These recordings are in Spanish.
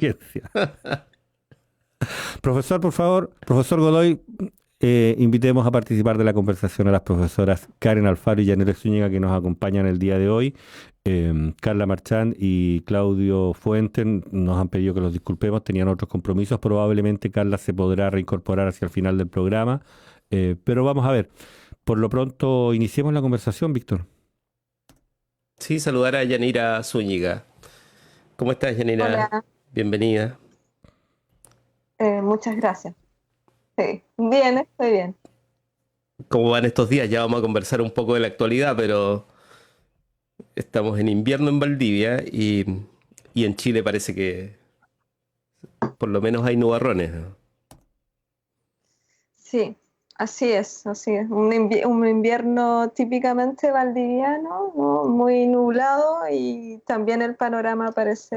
ciencia. Profesor, por favor, profesor Godoy, invitemos a participar de la conversación a las profesoras Karen Alfaro y Yanira Zúñiga que nos acompañan el día de hoy. Carla Marchand y Claudio Fuentes nos han pedido que los disculpemos, tenían otros compromisos. Probablemente Carla se podrá reincorporar hacia el final del programa, pero vamos a ver. Por lo pronto, iniciemos la conversación, Víctor. Sí, saludar a Yanira Zúñiga. ¿Cómo estás, Yanira? Hola, Bienvenida. muchas gracias. Sí, bien, estoy bien. ¿Cómo van estos días? Ya vamos a conversar un poco de la actualidad, pero estamos en invierno en Valdivia y en Chile parece que por lo menos hay nubarrones, ¿no? Sí, así es, así es. Un invierno típicamente valdiviano, ¿no? Muy nublado y también el panorama parece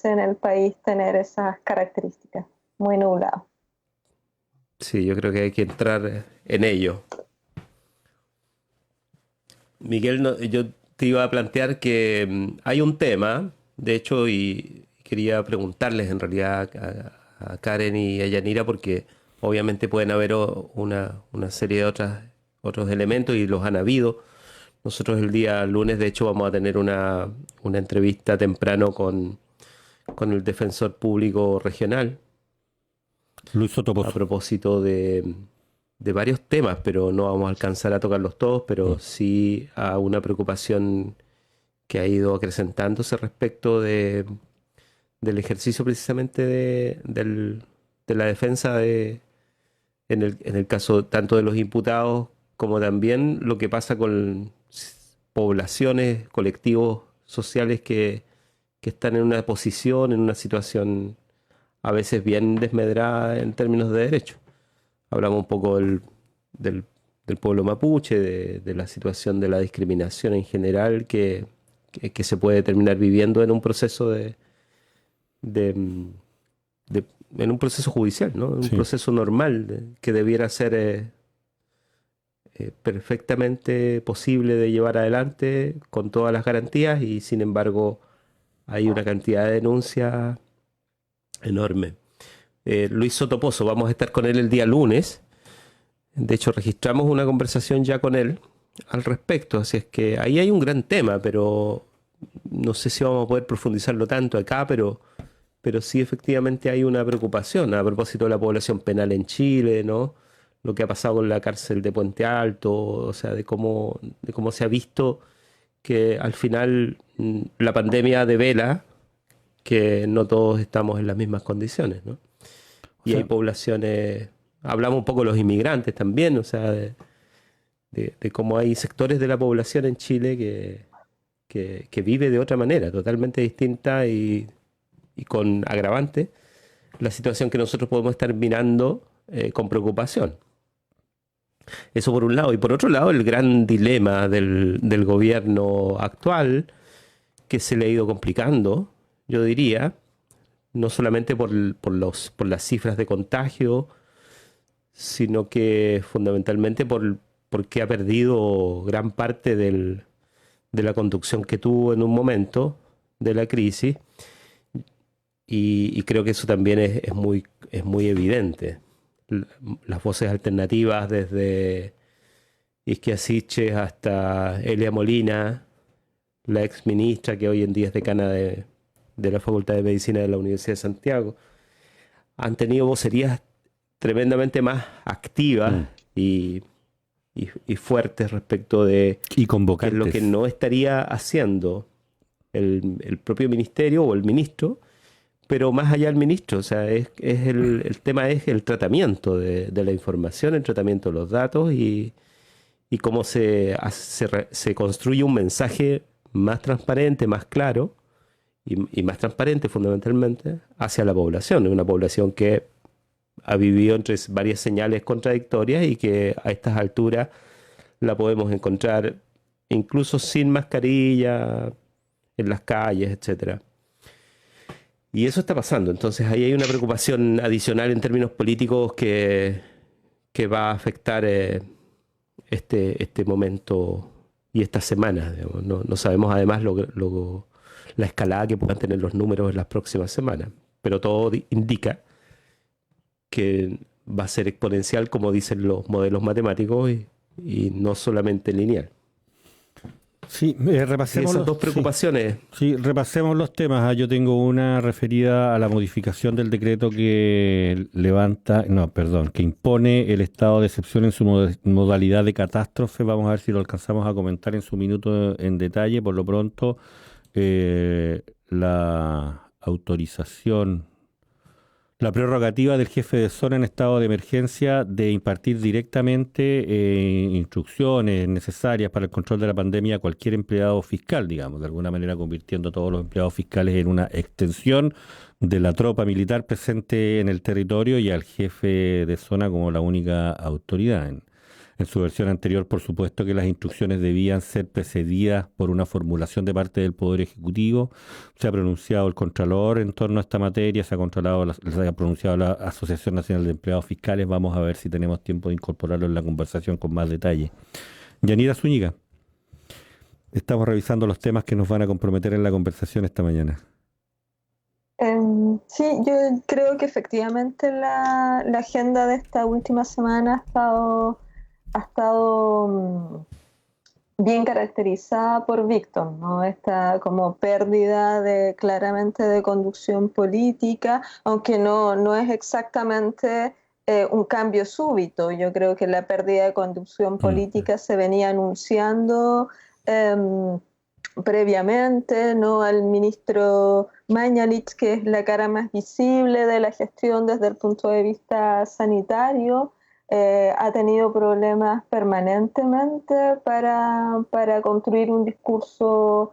en el país tener esas características, muy nublado. Sí, yo creo que hay que entrar en ello. Miguel, yo te iba a plantear que hay un tema, de hecho, y quería preguntarles en realidad a Karen y a Yanira, porque obviamente pueden haber una serie de otros elementos y los han habido. Nosotros el día lunes, de hecho, vamos a tener una entrevista temprano con el defensor público regional Luis a Sotopozo. propósito de varios temas, pero no vamos a alcanzar a tocarlos todos, pero sí a una preocupación que ha ido acrecentándose respecto del ejercicio precisamente de la defensa en el caso tanto de los imputados como también lo que pasa con poblaciones, colectivos sociales que están en una posición, en una situación a veces bien desmedrada en términos de derechos. Hablamos un poco del, del pueblo mapuche, de la situación de la discriminación en general que se puede terminar viviendo en un proceso de, mm, en un proceso judicial, ¿no? En un Sí. proceso normal que debiera ser perfectamente posible de llevar adelante con todas las garantías y sin embargo hay una cantidad de denuncias enorme. Luis Sotopozo, vamos a estar con él el día lunes. De hecho, registramos una conversación ya con él al respecto, así es que ahí hay un gran tema, pero no sé si vamos a poder profundizarlo tanto acá, pero sí efectivamente hay una preocupación a propósito de la población penal en Chile, ¿no? Lo que ha pasado con la cárcel de Puente Alto, o sea, de cómo se ha visto que al final la pandemia devela que no todos estamos en las mismas condiciones, ¿no? O Y hay sea, poblaciones, hablamos un poco de los inmigrantes también, o sea, de cómo hay sectores de la población en Chile que vive de otra manera, totalmente distinta y con agravante, la situación que nosotros podemos estar mirando con preocupación. Eso por un lado. Y por otro lado, el gran dilema del gobierno actual, que se le ha ido complicando, yo diría, no solamente por las cifras de contagio, sino que fundamentalmente porque ha perdido gran parte de la conducción que tuvo en un momento de la crisis y creo que eso también es muy evidente. L- Las voces alternativas desde Isquia Siches hasta Elia Molina, la ex ministra que hoy en día es decana de la Facultad de Medicina de la Universidad de Santiago, han tenido vocerías tremendamente más activas mm, y, y fuertes respecto de y qué es lo que convocantes. no estaría haciendo el propio ministerio o el ministro, pero más allá del ministro, o sea, el tema es el tratamiento de la información, el tratamiento de los datos y cómo se construye un mensaje más transparente, más claro y más transparente fundamentalmente hacia la población, una población que ha vivido entre varias señales contradictorias y que a estas alturas la podemos encontrar incluso sin mascarilla, en las calles, etcétera. Y eso está pasando. Entonces ahí hay una preocupación adicional en términos políticos que va a afectar este momento y estas semanas. Digamos. No sabemos además la escalada que puedan tener los números en las próximas semanas. Pero todo indica que va a ser exponencial, como dicen los modelos matemáticos, y no solamente lineal. Sí, Y repasemos esas dos sí. preocupaciones. Sí, repasemos los temas. Yo tengo una referida a la modificación del decreto que que impone el estado de excepción en su modalidad de catástrofe. Vamos a ver si lo alcanzamos a comentar en su minuto en detalle. Por lo pronto, la autorización, la prerrogativa del jefe de zona en estado de emergencia de impartir directamente instrucciones necesarias para el control de la pandemia a cualquier empleado fiscal, digamos, de alguna manera convirtiendo a todos los empleados fiscales en una extensión de la tropa militar presente en el territorio y al jefe de zona como la única autoridad. En su versión anterior, por supuesto que las instrucciones debían ser precedidas por una formulación de parte del Poder Ejecutivo. Se ha pronunciado el Contralor en torno a esta materia, se ha pronunciado la Asociación Nacional de Empleados Fiscales. Vamos a ver si tenemos tiempo de incorporarlo en la conversación con más detalle. Yanira Zúñiga, estamos revisando los temas que nos van a comprometer en la conversación esta mañana. Sí, yo creo que efectivamente la agenda de esta última semana ha estado bien caracterizada por Víctor, ¿no? Esta como pérdida claramente de conducción política, aunque no es exactamente un cambio súbito. Yo creo que la pérdida de conducción política se venía anunciando previamente, ¿no? Al ministro Mañalich, que es la cara más visible de la gestión desde el punto de vista sanitario, ha tenido problemas permanentemente para construir un discurso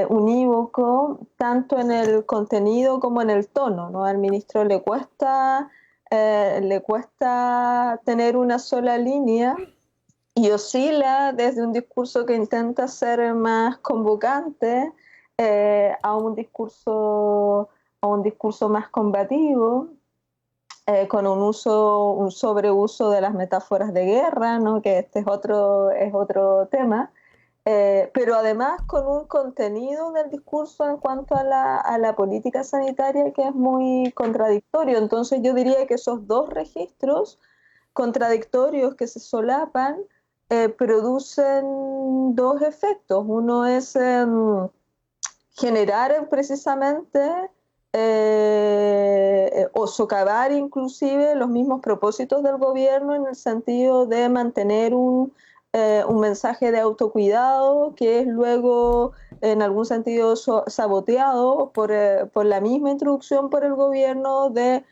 unívoco, tanto en el contenido como en el tono, ¿no? Al ministro le cuesta tener una sola línea y oscila desde un discurso que intenta ser más convocante a un discurso más combativo, con un sobreuso de las metáforas de guerra, ¿no? Que este es otro tema, pero además con un contenido del discurso en cuanto a la política sanitaria que es muy contradictorio. Entonces yo diría que esos dos registros contradictorios que se solapan producen dos efectos. Uno es generar precisamente o socavar inclusive los mismos propósitos del gobierno en el sentido de mantener un mensaje de autocuidado que es luego en algún sentido saboteado por la misma introducción por el gobierno de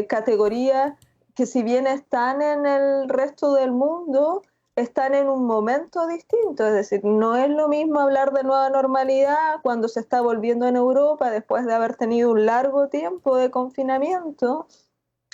categorías que si bien están en el resto del mundo, están en un momento distinto. Es decir, no es lo mismo hablar de nueva normalidad cuando se está volviendo en Europa después de haber tenido un largo tiempo de confinamiento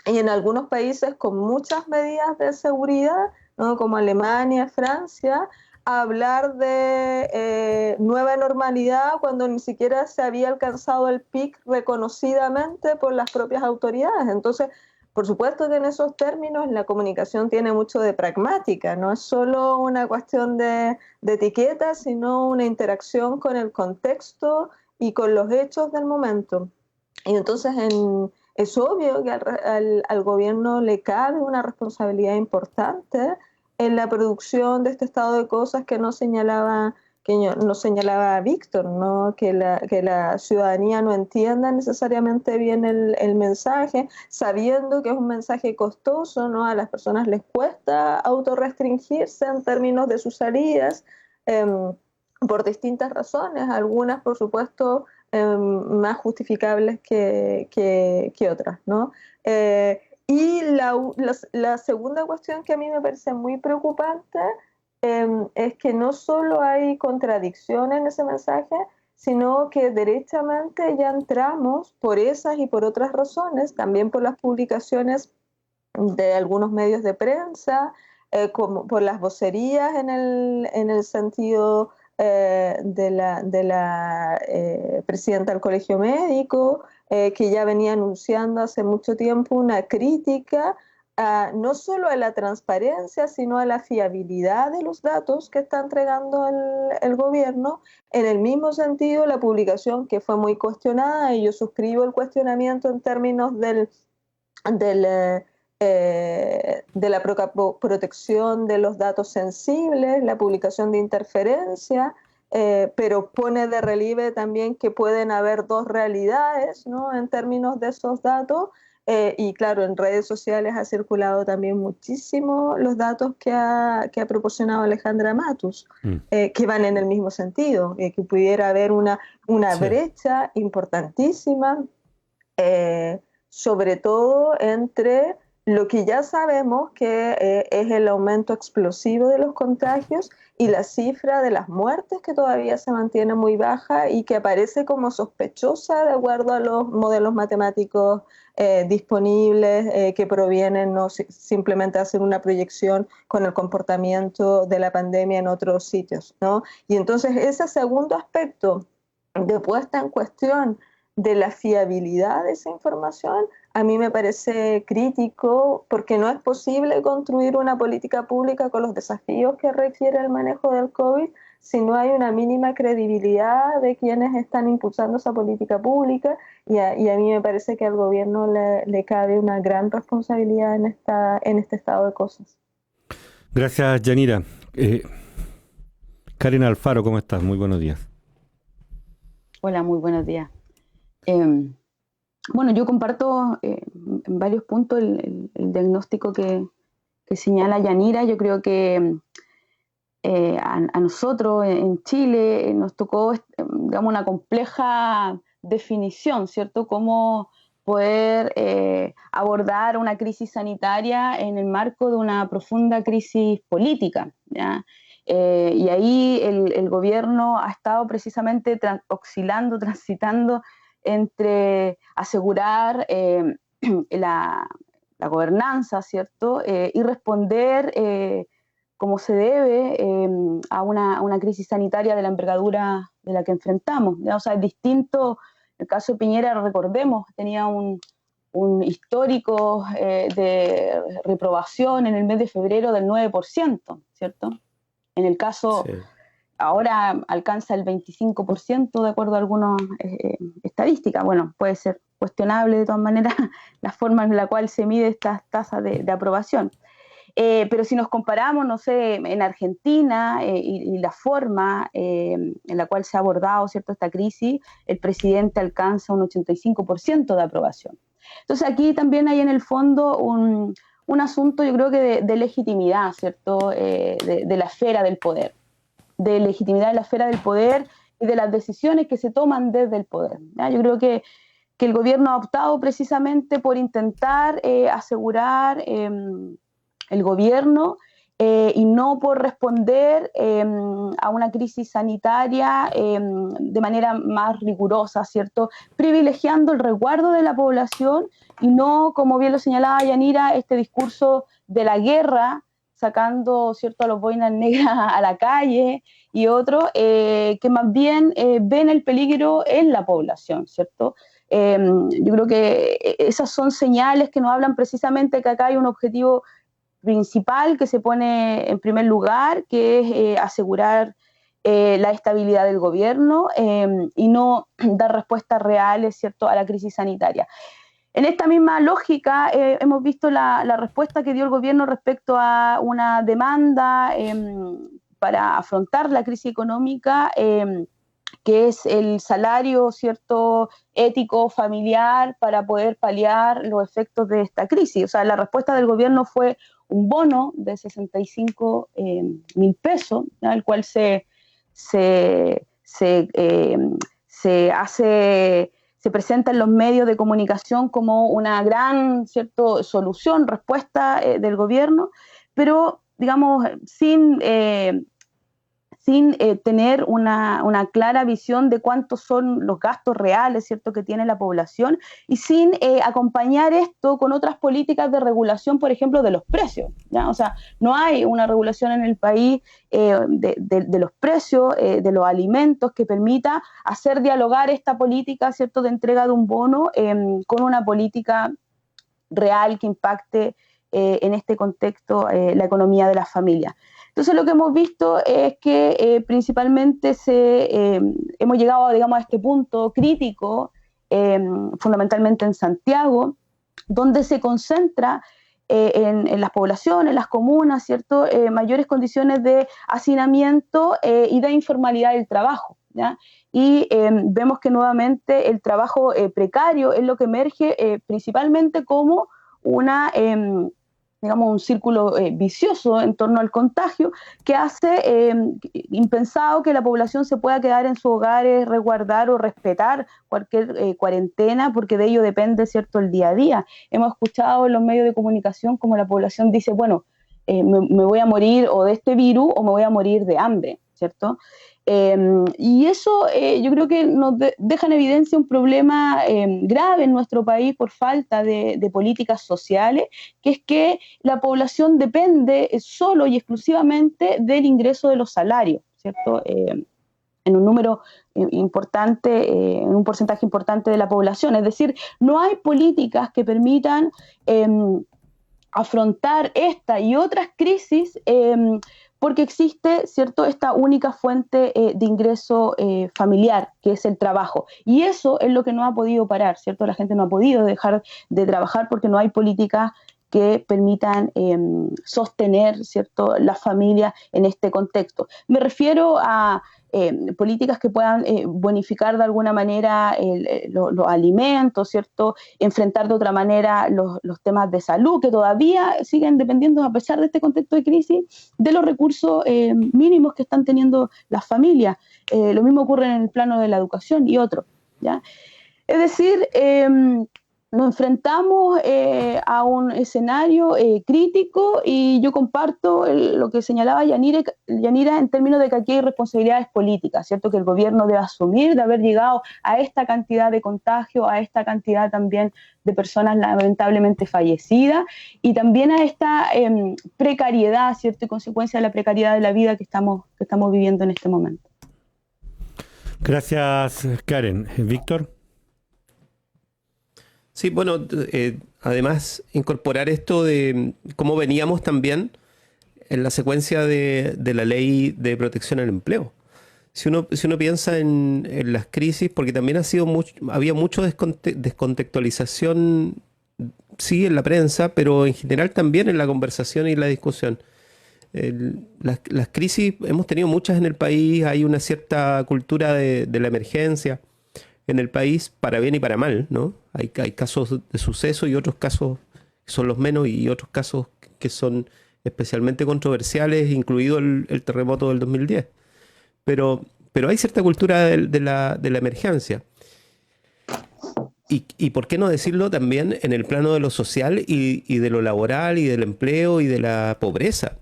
y en algunos países con muchas medidas de seguridad, ¿no? Como Alemania, Francia, a hablar de nueva normalidad cuando ni siquiera se había alcanzado el pic reconocidamente por las propias autoridades. Entonces, por supuesto que en esos términos la comunicación tiene mucho de pragmática, no es solo una cuestión de etiqueta, sino una interacción con el contexto y con los hechos del momento. Y entonces es obvio que al gobierno le cabe una responsabilidad importante en la producción de este estado de cosas que nos señalaba Víctor, ¿no? Que la ciudadanía no entienda necesariamente bien el mensaje, sabiendo que es un mensaje costoso, ¿no? A las personas les cuesta autorrestringirse en términos de sus salidas, por distintas razones, algunas por supuesto más justificables que otras, ¿no? Y la segunda cuestión que a mí me parece muy preocupante es que no solo hay contradicción en ese mensaje, sino que derechamente ya entramos por esas y por otras razones, también por las publicaciones de algunos medios de prensa, como por las vocerías en el sentido de la presidenta del Colegio Médico, que ya venía anunciando hace mucho tiempo una crítica no solo a la transparencia, sino a la fiabilidad de los datos que está entregando el gobierno. En el mismo sentido, la publicación que fue muy cuestionada, y yo suscribo el cuestionamiento en términos de la protección de los datos sensibles, la publicación de interferencia, pero pone de relieve también que pueden haber dos realidades, ¿no?, en términos de esos datos. Y claro, en redes sociales ha circulado también muchísimo los datos que ha proporcionado Alejandra Matus, que van en el mismo sentido, que pudiera haber una Sí. brecha importantísima, sobre todo entre lo que ya sabemos que es el aumento explosivo de los contagios y la cifra de las muertes, que todavía se mantiene muy baja y que aparece como sospechosa de acuerdo a los modelos matemáticos disponibles, que provienen no simplemente de hacer una proyección con el comportamiento de la pandemia en otros sitios, ¿no? Y entonces ese segundo aspecto de puesta en cuestión de la fiabilidad de esa información, a mí me parece crítico, porque no es posible construir una política pública con los desafíos que requiere el manejo del COVID si no hay una mínima credibilidad de quienes están impulsando esa política pública, y a mí me parece que al gobierno le cabe una gran responsabilidad en este estado de cosas. Gracias, Yanira. Karen Alfaro, ¿cómo estás? Muy buenos días. Hola, muy buenos días. Bueno, yo comparto en varios puntos el diagnóstico que señala Yanira. Yo creo que a nosotros en Chile nos tocó, digamos, una compleja definición, ¿cierto? Cómo poder abordar una crisis sanitaria en el marco de una profunda crisis política, ¿ya? Y ahí el gobierno ha estado precisamente oscilando, transitando entre asegurar la gobernanza, ¿cierto? Y responder como se debe a una crisis sanitaria de la envergadura de la que enfrentamos, ¿ya? O sea, es distinto. El caso de Piñera, recordemos, tenía un histórico de reprobación en el mes de febrero del 9%, ¿cierto? En el caso, sí, ahora alcanza el 25% de acuerdo a algunas estadísticas. Bueno, puede ser cuestionable de todas maneras la forma en la cual se mide estas tasas de aprobación. Pero si nos comparamos, no sé, en Argentina y la forma en la cual se ha abordado, ¿cierto?, esta crisis, el presidente alcanza un 85% de aprobación. Entonces aquí también hay en el fondo un asunto, yo creo que de legitimidad, ¿cierto?, de la esfera del poder, de legitimidad de la esfera del poder y de las decisiones que se toman desde el poder, ¿ya? Yo creo que el gobierno ha optado precisamente por intentar asegurar el gobierno y no por responder a una crisis sanitaria de manera más rigurosa, ¿cierto? Privilegiando el resguardo de la población y no, como bien lo señalaba Yanira, este discurso de la guerra, sacando, ¿cierto?, a los boinas negras a la calle y otros que más bien ven el peligro en la población, ¿cierto? Yo creo que esas son señales que nos hablan precisamente que acá hay un objetivo principal que se pone en primer lugar, que es asegurar la estabilidad del gobierno y no dar respuestas reales, ¿cierto?, a la crisis sanitaria. En esta misma lógica hemos visto la respuesta que dio el gobierno respecto a una demanda para afrontar la crisis económica, que es el salario, ¿cierto?, ético, familiar, para poder paliar los efectos de esta crisis. O sea, la respuesta del gobierno fue un bono de 65.000 pesos, ¿no?, el cual se presenta en los medios de comunicación como una gran, ¿cierto?, solución, respuesta del gobierno, pero, digamos, sin tener una clara visión de cuántos son los gastos reales, ¿cierto?, que tiene la población, y sin acompañar esto con otras políticas de regulación, por ejemplo, de los precios, ¿ya? O sea, no hay una regulación en el país de los precios, de los alimentos, que permita hacer dialogar esta política, ¿cierto?, de entrega de un bono con una política real que impacte en este contexto la economía de las familias. Entonces lo que hemos visto es que principalmente hemos llegado, digamos, a este punto crítico, fundamentalmente en Santiago, donde se concentra en las poblaciones, en las comunas, ¿cierto? Mayores condiciones de hacinamiento y de informalidad del trabajo, ¿ya? Y vemos que nuevamente el trabajo precario es lo que emerge principalmente como digamos, un círculo vicioso en torno al contagio que hace impensado que la población se pueda quedar en sus hogares, resguardar o respetar cualquier cuarentena, porque de ello depende, ¿cierto?, el día a día. Hemos escuchado en los medios de comunicación como la población dice, bueno, me voy a morir o de este virus o me voy a morir de hambre, ¿cierto? Y eso yo creo que nos deja en evidencia un problema grave en nuestro país por falta de políticas sociales, que es que la población depende solo y exclusivamente del ingreso de los salarios, ¿cierto? En un número importante, en un porcentaje importante de la población. Es decir, no hay políticas que permitan afrontar esta y otras crisis porque existe, ¿cierto?, esta única fuente de ingreso familiar, que es el trabajo. Y eso es lo que no ha podido parar, ¿cierto? La gente no ha podido dejar de trabajar porque no hay políticas que permitan sostener, ¿cierto?, las familias en este contexto. Me refiero a políticas que puedan bonificar de alguna manera los alimentos, ¿cierto?, enfrentar de otra manera los temas de salud, que todavía siguen dependiendo, a pesar de este contexto de crisis, de los recursos mínimos que están teniendo las familias. Lo mismo ocurre en el plano de la educación y otros, ¿ya? Es decir, nos enfrentamos a un escenario crítico y yo comparto lo que señalaba Yanira en términos de que aquí hay responsabilidades políticas, ¿cierto? Que el gobierno debe asumir de haber llegado a esta cantidad de contagios, a esta cantidad también de personas lamentablemente fallecidas y también a esta precariedad, ¿cierto? Y consecuencia de la precariedad de la vida que estamos viviendo en este momento. Gracias, Karen. Víctor. Sí, bueno, además incorporar esto de cómo veníamos también en la secuencia de la ley de protección al empleo. Si uno piensa en las crisis, porque también había mucha descontextualización, sí, en la prensa, pero en general también en la conversación y la discusión. Las crisis, hemos tenido muchas en el país, hay una cierta cultura de la emergencia en el país, para bien y para mal, ¿no? Hay casos de suceso y otros casos que son los menos y otros casos que son especialmente controversiales, incluido el terremoto del 2010. Pero hay cierta cultura de la emergencia. Y por qué no decirlo también en el plano de lo social y de lo laboral y del empleo y de la pobreza.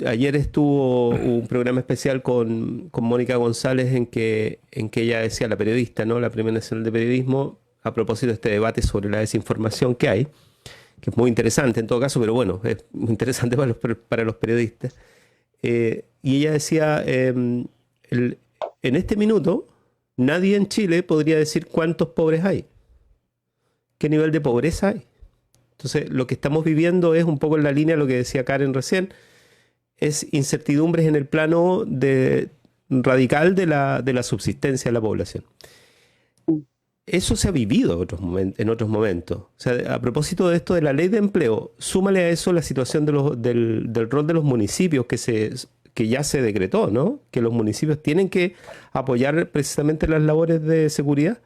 Ayer hubo un programa especial con Mónica González en que ella decía, la periodista, ¿no?, la Premio Nacional de Periodismo, a propósito de este debate sobre la desinformación que hay, que es muy interesante en todo caso, pero bueno, es muy interesante para los periodistas. Y ella decía, en este minuto, nadie en Chile podría decir cuántos pobres hay, qué nivel de pobreza hay. Entonces, lo que estamos viviendo es un poco en la línea de lo que decía Karen recién, es incertidumbres en el plano radical de la subsistencia de la población. Eso se ha vivido en otros momentos. O sea, a propósito de esto de la ley de empleo, súmale a eso la situación del rol de los municipios que ya se decretó, ¿no? Que los municipios tienen que apoyar precisamente las labores de seguridad.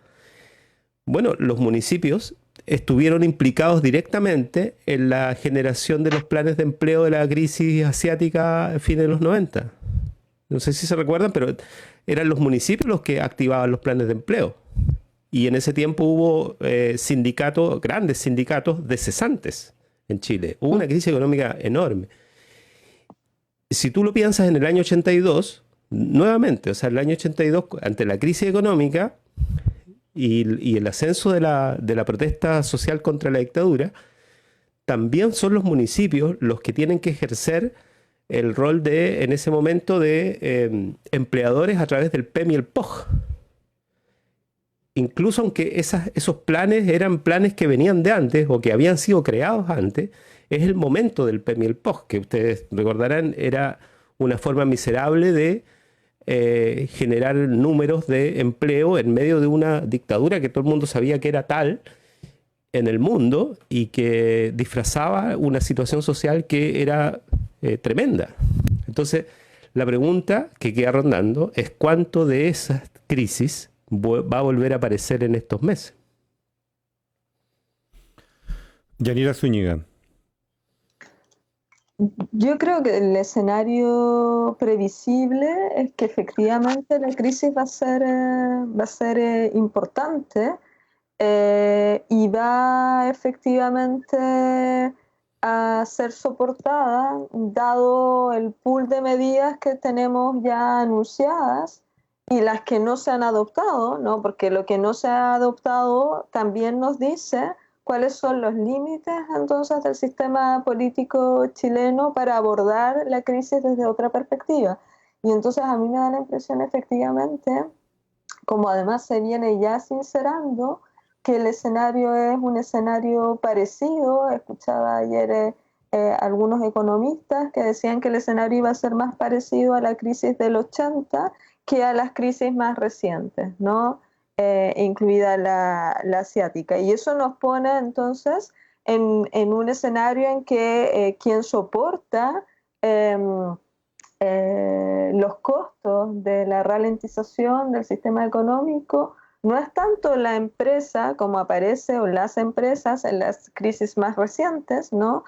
Bueno, los municipios estuvieron implicados directamente en la generación de los planes de empleo de la crisis asiática a fines de los 90. No sé si se recuerdan, pero eran los municipios los que activaban los planes de empleo. Y en ese tiempo hubo grandes sindicatos de cesantes en Chile. Hubo una crisis económica enorme. Si tú lo piensas en el año 82, nuevamente, o sea, el año 82, ante la crisis económica y el ascenso de la protesta social contra la dictadura, también son los municipios los que tienen que ejercer el rol en ese momento de empleadores a través del PEM y el POG. incluso aunque esos planes eran planes que venían de antes o que habían sido creados antes, es el momento del PEM y el POS, que ustedes recordarán era una forma miserable de generar números de empleo en medio de una dictadura que todo el mundo sabía que era tal en el mundo y que disfrazaba una situación social que era tremenda. Entonces, la pregunta que queda rondando es cuánto de esas crisis va a volver a aparecer en estos meses. Yanira Zúñiga. Yo creo que el escenario previsible es que efectivamente la crisis va a ser importante y va efectivamente a ser soportada dado el pool de medidas que tenemos ya anunciadas y las que no se han adoptado, ¿no? Porque lo que no se ha adoptado también nos dice cuáles son los límites entonces del sistema político chileno para abordar la crisis desde otra perspectiva. Y entonces a mí me da la impresión efectivamente, como además se viene ya sincerando, que el escenario es un escenario parecido. Escuchaba ayer algunos economistas que decían que el escenario iba a ser más parecido a la crisis del 80 que a las crisis más recientes, ¿no? Incluida la asiática. Y eso nos pone entonces en un escenario en que quien soporta los costos de la ralentización del sistema económico no es tanto la empresa como aparece o las empresas en las crisis más recientes, ¿no?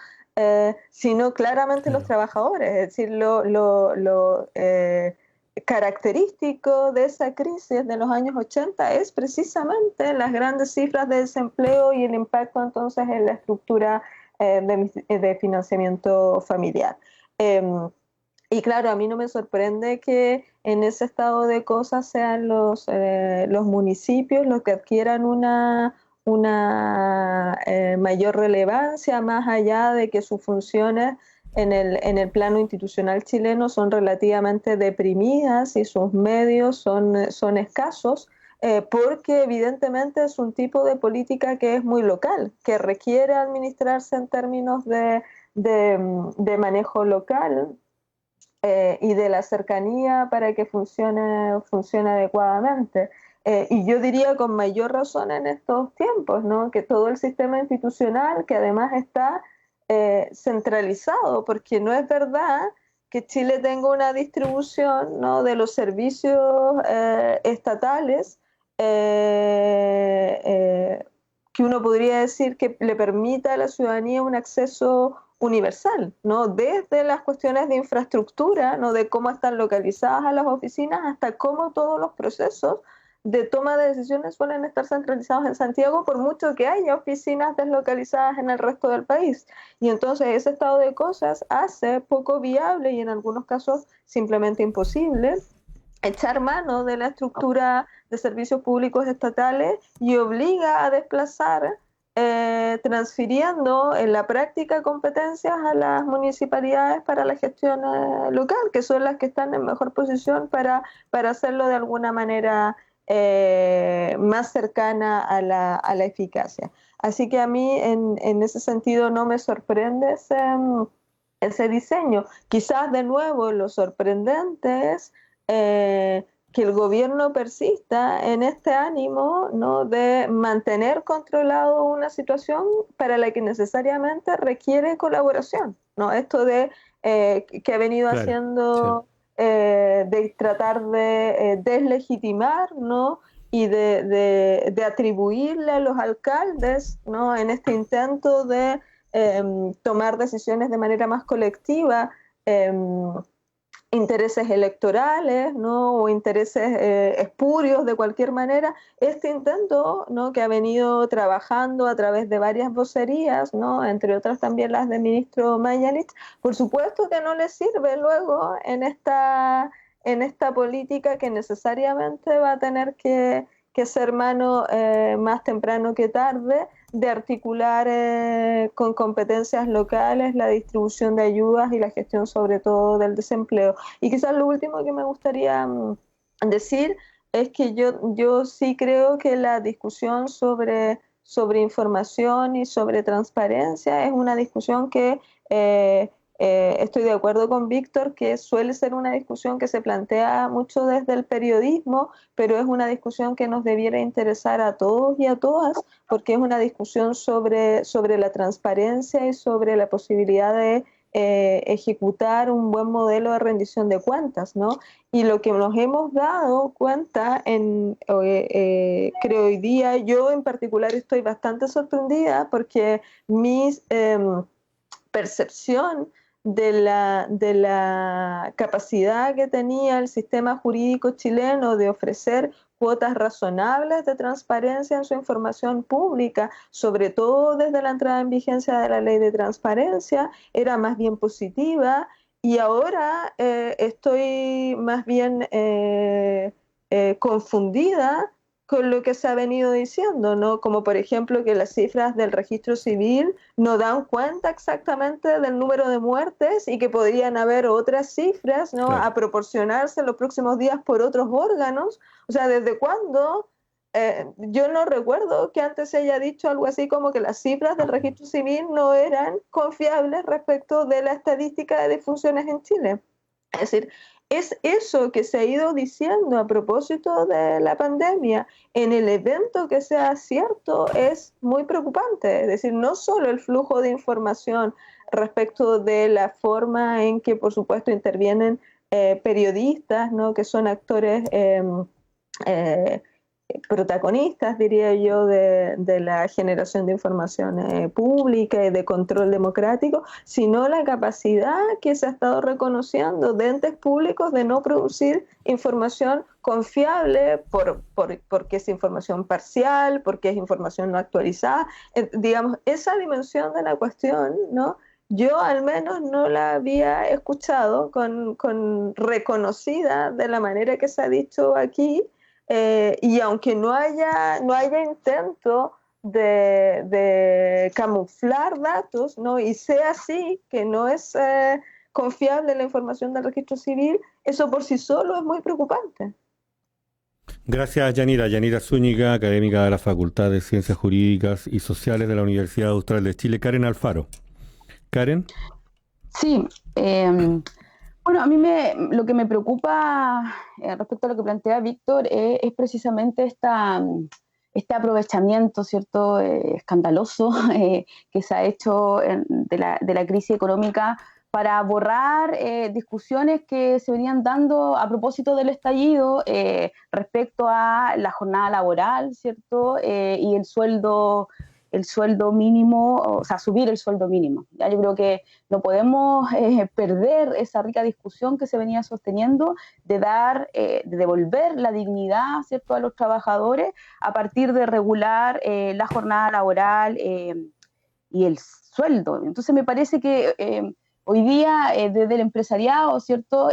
Sino claramente los trabajadores. Es decir, lo característico de esa crisis de los años 80 es precisamente las grandes cifras de desempleo y el impacto entonces en la estructura de financiamiento familiar. Y claro, a mí no me sorprende que en ese estado de cosas sean los municipios los que adquieran una mayor relevancia, más allá de que sus funciones en el plano institucional chileno son relativamente deprimidas y sus medios son escasos, porque evidentemente es un tipo de política que es muy local, que requiere administrarse en términos de manejo local y de la cercanía para que funcione adecuadamente. Y yo diría con mayor razón en estos tiempos, ¿no? Que todo el sistema institucional, que además está centralizado, porque no es verdad que Chile tenga una distribución, ¿no?, de los servicios estatales que uno podría decir que le permita a la ciudadanía un acceso universal, ¿no? Desde las cuestiones de infraestructura, ¿no?, de cómo están localizadas a las oficinas, hasta cómo todos los procesos de toma de decisiones suelen estar centralizados en Santiago, por mucho que haya oficinas deslocalizadas en el resto del país. Y entonces ese estado de cosas hace poco viable y en algunos casos simplemente imposible echar mano de la estructura de servicios públicos estatales y obliga a desplazar, transfiriendo en la práctica competencias a las municipalidades para la gestión local, que son las que están en mejor posición para hacerlo de alguna manera más cercana a la eficacia. Así que a mí en ese sentido no me sorprende ese diseño. Quizás de nuevo lo sorprendente es que el gobierno persista en este ánimo, ¿no?, de mantener controlado una situación para la que necesariamente requiere colaboración, ¿no? Esto de que ha venido haciendo... Sí. De tratar de deslegitimar, ¿no?, y de atribuirle a los alcaldes, ¿no?, en este intento de tomar decisiones de manera más colectiva, intereses electorales, ¿no?, o intereses espurios de cualquier manera. Este intento, ¿no?, que ha venido trabajando a través de varias vocerías, ¿no?, entre otras también las del ministro Mañalich, por supuesto que no le sirve luego en esta política que necesariamente va a tener que ser mano más temprano que tarde de articular con competencias locales la distribución de ayudas y la gestión sobre todo del desempleo. Y quizás lo último que me gustaría decir es que yo sí creo que la discusión sobre información y sobre transparencia es una discusión que estoy de acuerdo con Víctor, que suele ser una discusión que se plantea mucho desde el periodismo, pero es una discusión que nos debiera interesar a todos y a todas, porque es una discusión sobre la transparencia y sobre la posibilidad de ejecutar un buen modelo de rendición de cuentas, ¿no? Y lo que nos hemos dado cuenta, creo hoy día, yo en particular estoy bastante sorprendida porque mi percepción de la capacidad que tenía el sistema jurídico chileno de ofrecer cuotas razonables de transparencia en su información pública, sobre todo desde la entrada en vigencia de la ley de transparencia, era más bien positiva, y ahora estoy más bien confundida con lo que se ha venido diciendo, ¿no? Como por ejemplo que las cifras del registro civil no dan cuenta exactamente del número de muertes y que podrían haber otras cifras, ¿no? Claro. A proporcionarse en los próximos días por otros órganos. O sea, ¿desde cuándo? Yo no recuerdo que antes se haya dicho algo así como que las cifras del registro civil no eran confiables respecto de la estadística de defunciones en Chile. Es decir, es eso que se ha ido diciendo a propósito de la pandemia. En el evento que sea cierto es muy preocupante. Es decir, no solo el flujo de información respecto de la forma en que, por supuesto, intervienen periodistas, ¿no? Que son actores protagonistas, diría yo, de la generación de información pública y de control democrático, sino la capacidad que se ha estado reconociendo de entes públicos de no producir información confiable porque es información parcial, porque es información no actualizada. Digamos, esa dimensión de la cuestión, ¿no? Yo al menos no la había escuchado con reconocida de la manera que se ha dicho aquí. Y aunque no haya intento de camuflar datos, ¿no? Y sea así, que no es confiable la información del registro civil, eso por sí solo es muy preocupante. Gracias, Yanira. Yanira Zúñiga, académica de la Facultad de Ciencias Jurídicas y Sociales de la Universidad Austral de Chile. Karen Alfaro. Karen. Sí, bueno, a mí lo que me preocupa respecto a lo que plantea Víctor es precisamente este aprovechamiento, ¿cierto?, escandaloso que se ha hecho de la crisis económica para borrar discusiones que se venían dando a propósito del estallido respecto a la jornada laboral, ¿cierto?, y el sueldo mínimo, o sea, subir el sueldo mínimo. ¿Ya? Yo creo que no podemos perder esa rica discusión que se venía sosteniendo de devolver la dignidad, ¿cierto?, a los trabajadores a partir de regular la jornada laboral y el sueldo. Entonces me parece que hoy día desde el empresariado, ¿cierto?,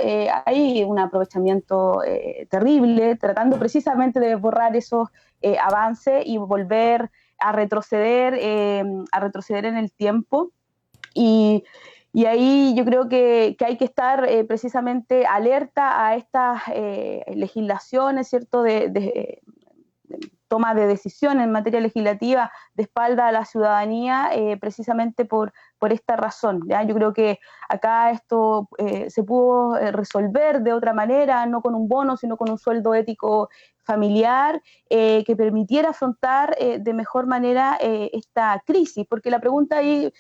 hay un aprovechamiento terrible, tratando precisamente de borrar esos avances y volver a retroceder en el tiempo. Y ahí yo creo que hay que estar precisamente alerta a estas legislaciones, ¿cierto?, de toma de decisiones en materia legislativa de espalda a la ciudadanía, precisamente por esta razón. ¿Ya? Yo creo que acá esto se pudo resolver de otra manera, no con un bono, sino con un sueldo ético familiar que permitiera afrontar de mejor manera esta crisis, porque la pregunta ahí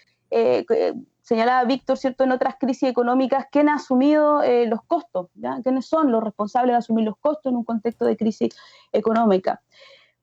señalaba Víctor, ¿cierto?, en otras crisis económicas, ¿quién ha asumido los costos? ¿Ya? ¿Quiénes son los responsables de asumir los costos en un contexto de crisis económica?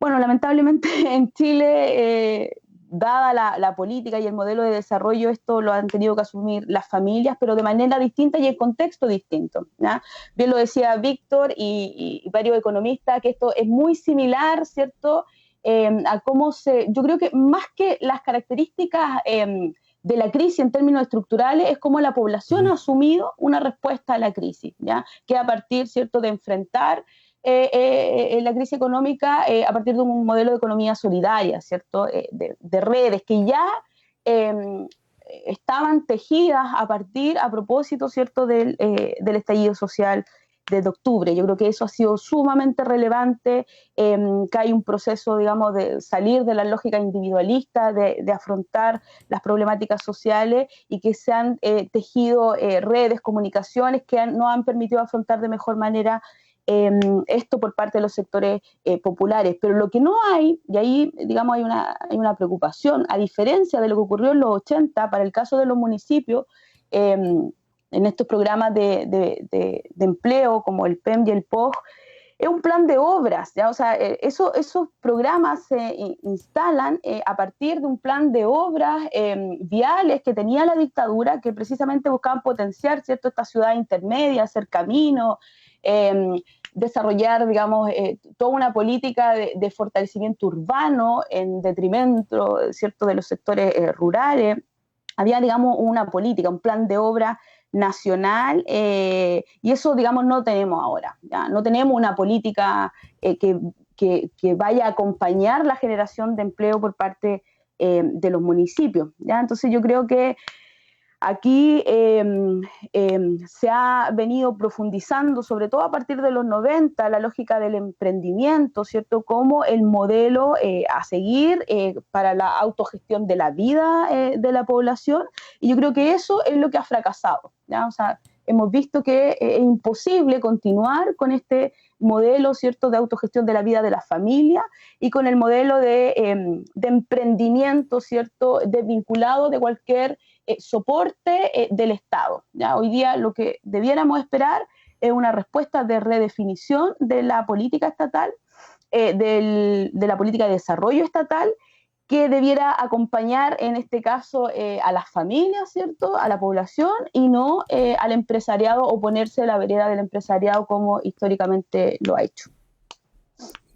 Bueno, lamentablemente en Chile, dada la política y el modelo de desarrollo, esto lo han tenido que asumir las familias, pero de manera distinta y en contexto distinto. ¿Ya? Bien lo decía Víctor y varios economistas, que esto es muy similar, ¿cierto?, a cómo yo creo que más que las características de la crisis en términos estructurales, es cómo la población ha asumido una respuesta a la crisis, ¿ya? Que a partir, ¿cierto?, de enfrentar la crisis económica a partir de un modelo de economía solidaria, ¿cierto?, de redes que ya estaban tejidas a propósito, ¿cierto?, del estallido social desde octubre. Yo creo que eso ha sido sumamente relevante, que hay un proceso, digamos, de salir de la lógica individualista, de afrontar las problemáticas sociales y que se han tejido redes, comunicaciones que nos han permitido afrontar de mejor manera esto por parte de los sectores populares. Pero lo que no hay, y ahí digamos hay una preocupación, a diferencia de lo que ocurrió en los 80, para el caso de los municipios, en estos programas de empleo como el PEM y el POG, es un plan de obras, ¿ya? O sea, esos programas se instalan a partir de un plan de obras viales que tenía la dictadura, que precisamente buscaban potenciar, ¿cierto?, esta ciudad intermedia, hacer caminos, desarrollar, digamos, toda una política de fortalecimiento urbano en detrimento, ¿cierto?, de los sectores rurales. Había, digamos, una política, un plan de obra nacional, y eso, digamos, no tenemos ahora, ¿ya? No tenemos una política que vaya a acompañar la generación de empleo por parte de los municipios, ¿ya? Entonces yo creo que aquí se ha venido profundizando, sobre todo a partir de los 90, la lógica del emprendimiento, ¿cierto?, como el modelo a seguir para la autogestión de la vida de la población, y yo creo que eso es lo que ha fracasado, ¿ya? O sea, hemos visto que es imposible continuar con este modelo, ¿cierto?, de autogestión de la vida de la familia y con el modelo de emprendimiento, ¿cierto?, desvinculado de cualquier soporte del Estado, ¿ya? Hoy día lo que debiéramos esperar es una respuesta de redefinición de la política estatal, de la política de desarrollo estatal, que debiera acompañar en este caso a las familias, ¿cierto?, a la población, y no al empresariado, o ponerse a la vereda del empresariado como históricamente lo ha hecho.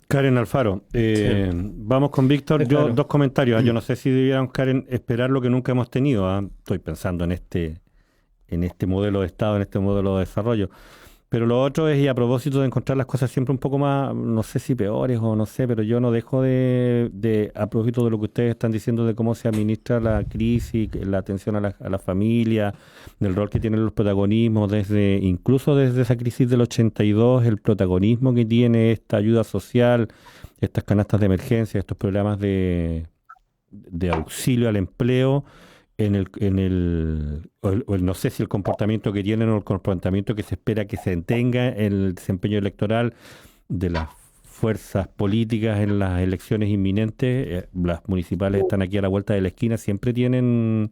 Karen Alfaro, Sí. vamos con Víctor. Sí, Yo claro. dos comentarios. Yo no sé si debiéramos, Karen, esperar lo que nunca hemos tenido. Estoy pensando en este modelo de Estado, en este modelo de desarrollo. Pero lo otro es, y a propósito de encontrar las cosas siempre un poco más, no sé si peores o no sé, pero yo no dejo a propósito de lo que ustedes están diciendo de cómo se administra la crisis, la atención a la familia, del rol que tienen los protagonismos, incluso desde esa crisis del 82, el protagonismo que tiene esta ayuda social, estas canastas de emergencia, estos programas de auxilio al empleo, no sé si el comportamiento que tienen o el comportamiento que se espera que se tenga en el desempeño electoral de las fuerzas políticas en las elecciones inminentes. Las municipales están aquí a la vuelta de la esquina, siempre tienen,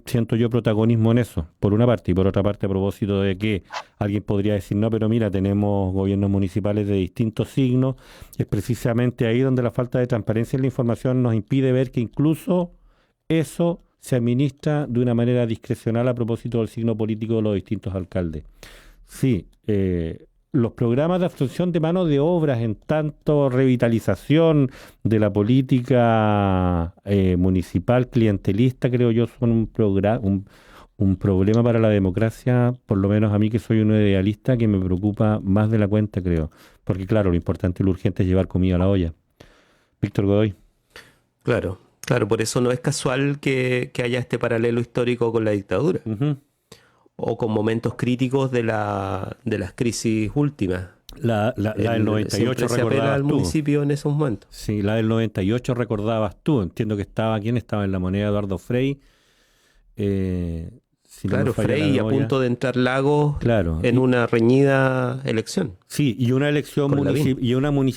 siento yo, protagonismo en eso, por una parte, y por otra parte, a propósito de que alguien podría decir, no, pero mira, tenemos gobiernos municipales de distintos signos. Es precisamente ahí donde la falta de transparencia en la información nos impide ver que incluso eso se administra de una manera discrecional a propósito del signo político de los distintos alcaldes. Sí, los programas de absorción de mano de obras, en tanto revitalización de la política municipal clientelista, creo yo, son un problema para la democracia, por lo menos a mí, que soy un idealista, que me preocupa más de la cuenta, creo. Porque claro, lo importante y lo urgente es llevar comida a la olla. Víctor Godoy. Claro, claro, por eso no es casual que haya este paralelo histórico con la dictadura o con momentos críticos de las crisis últimas. La del 98 siempre se apela recordabas al tú. municipio en esos momentos. Sí, la del 98 recordabas tú. Entiendo que ¿quién estaba en la moneda? Eduardo Frei. Si no me Claro, falla la Frei a memoria. punto de entrar Lagos Claro. en una reñida elección. Sí, y una elección Con Lavín.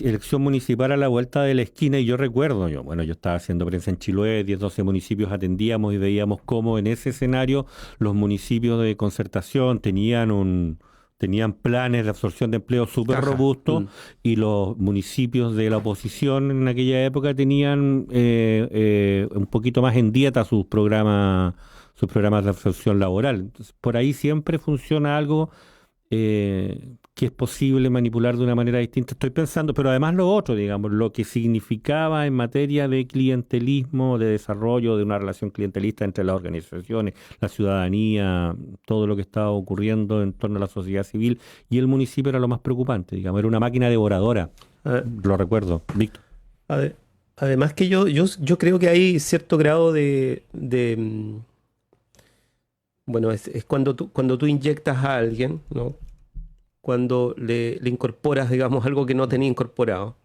elección municipal a la vuelta de la esquina, y yo recuerdo, yo estaba haciendo prensa en Chiloé, 10, 12 municipios atendíamos y veíamos cómo en ese escenario los municipios de concertación tenían planes de absorción de empleo súper Ajá. robustos, y los municipios de la oposición en aquella época tenían un poquito más en dieta sus programas de absorción laboral. Entonces, por ahí siempre funciona algo que es posible manipular de una manera distinta. Estoy pensando, pero además lo otro, digamos, lo que significaba en materia de clientelismo, de desarrollo de una relación clientelista entre las organizaciones, la ciudadanía, todo lo que estaba ocurriendo en torno a la sociedad civil, y el municipio era lo más preocupante, digamos, era una máquina devoradora. Lo recuerdo, Víctor. Además que yo creo que hay cierto grado bueno, es cuando tú inyectas a alguien, ¿no? cuando le incorporas, digamos, algo que no tenía incorporado,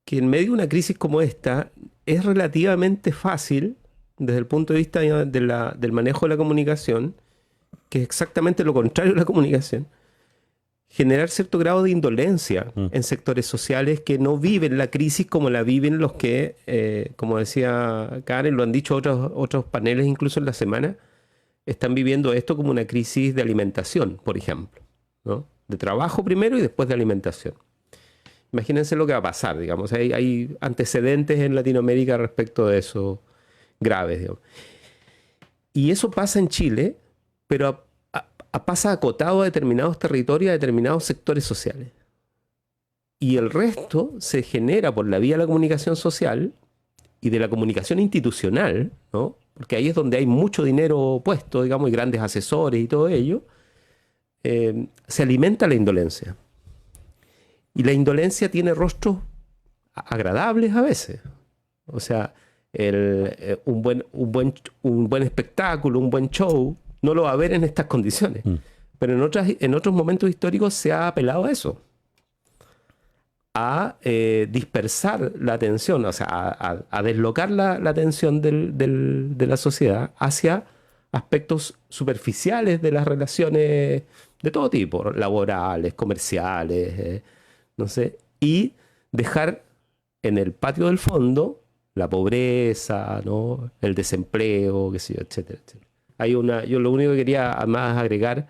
que en medio de una crisis como esta es relativamente fácil, desde el punto de vista del manejo de la comunicación, que es exactamente lo contrario de la comunicación, generar cierto grado de indolencia en sectores sociales que no viven la crisis como la viven los que, como decía Karen, lo han dicho otros paneles incluso en la semana, están viviendo esto como una crisis de alimentación, por ejemplo, ¿no? De trabajo primero y después de alimentación. Imagínense lo que va a pasar, digamos. Hay antecedentes en Latinoamérica respecto de eso graves, digamos. Y eso pasa en Chile, pero pasa acotado a determinados territorios, a determinados sectores sociales. Y el resto se genera por la vía de la comunicación social y de la comunicación institucional, ¿no? Porque ahí es donde hay mucho dinero puesto, digamos, y grandes asesores y todo ello. Se alimenta la indolencia. Y la indolencia tiene rostros agradables a veces. O sea, un buen espectáculo, un buen show, no lo va a ver en estas condiciones. Pero en otros momentos históricos se ha apelado a eso. A dispersar la atención, o sea, a deslocar la atención de la sociedad hacia aspectos superficiales de las relaciones de todo tipo, laborales, comerciales, no sé, y dejar en el patio del fondo la pobreza, ¿no? El desempleo, qué sé yo, etcétera, etcétera. Yo lo único que quería además agregar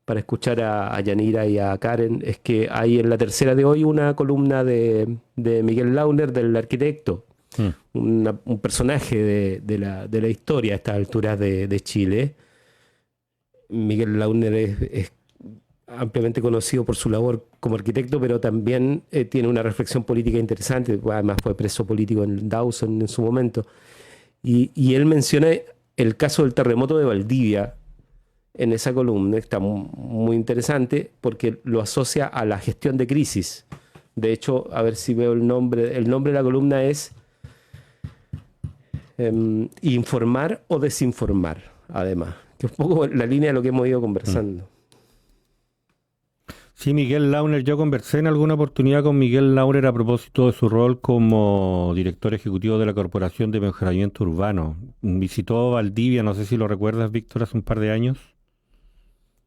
para escuchar a Yanira y a Karen es que hay en la tercera de hoy una columna de Miguel Launer, del arquitecto, un personaje de la historia a estas alturas de Chile. Miguel Launer es ampliamente conocido por su labor como arquitecto, pero también tiene una reflexión política interesante. Además fue preso político en Dawson en su momento. Y él menciona el caso del terremoto de Valdivia en esa columna. Está muy interesante porque lo asocia a la gestión de crisis. De hecho, a ver si veo el nombre. El nombre de la columna es Informar o desinformar, además. Que es un poco la línea de lo que hemos ido conversando. Sí, Miguel Launer, yo conversé en alguna oportunidad con Miguel Launer a propósito de su rol como director ejecutivo de la Corporación de Mejoramiento Urbano. Visitó Valdivia, no sé si lo recuerdas, Víctor, hace un par de años.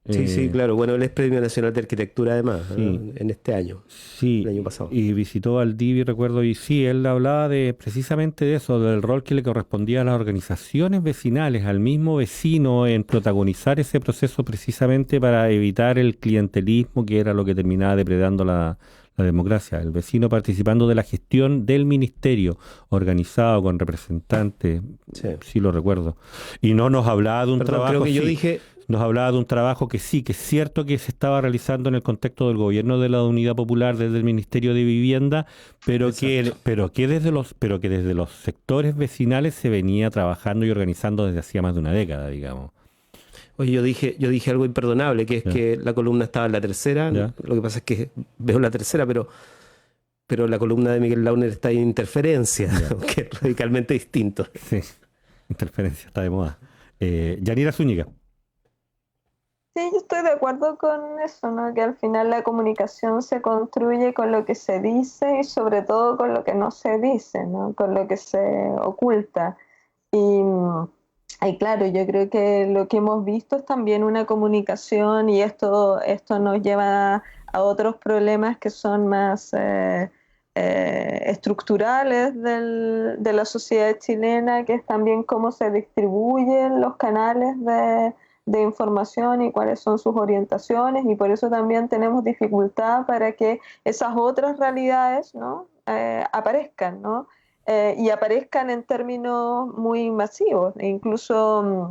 Sí, claro. Bueno, él es Premio Nacional de Arquitectura además, Sí. ¿no? En este año, Sí, el año pasado. y visitó Valdivia, recuerdo, y sí, él hablaba precisamente de eso, del rol que le correspondía a las organizaciones vecinales, al mismo vecino en protagonizar ese proceso precisamente para evitar el clientelismo, que era lo que terminaba depredando la democracia. El vecino participando de la gestión del ministerio, organizado con representantes, sí lo recuerdo. Y no nos hablaba de un Perdón, trabajo... creo que yo sí, dije... Nos hablaba de un trabajo que sí, que es cierto que se estaba realizando en el contexto del gobierno de la Unidad Popular desde el Ministerio de Vivienda, pero que desde los sectores vecinales se venía trabajando y organizando desde hacía más de una década, digamos. Oye, yo dije algo imperdonable, que es que la columna estaba en la tercera. Ya. Lo que pasa es que veo la tercera, pero la columna de Miguel Launer está en Interferencia, que es radicalmente distinto. Sí, Interferencia, está de moda. Yanira Zúñiga. Sí, yo estoy de acuerdo con eso, ¿no? Que al final la comunicación se construye con lo que se dice y sobre todo con lo que no se dice, ¿no? Con lo que se oculta. Y claro, yo creo que lo que hemos visto es también una comunicación y esto nos lleva a otros problemas que son más estructurales de la sociedad chilena, que es también cómo se distribuyen los canales de información y cuáles son sus orientaciones, y por eso también tenemos dificultad para que esas otras realidades, ¿no? Aparezcan, ¿no? Y aparezcan en términos muy masivos, incluso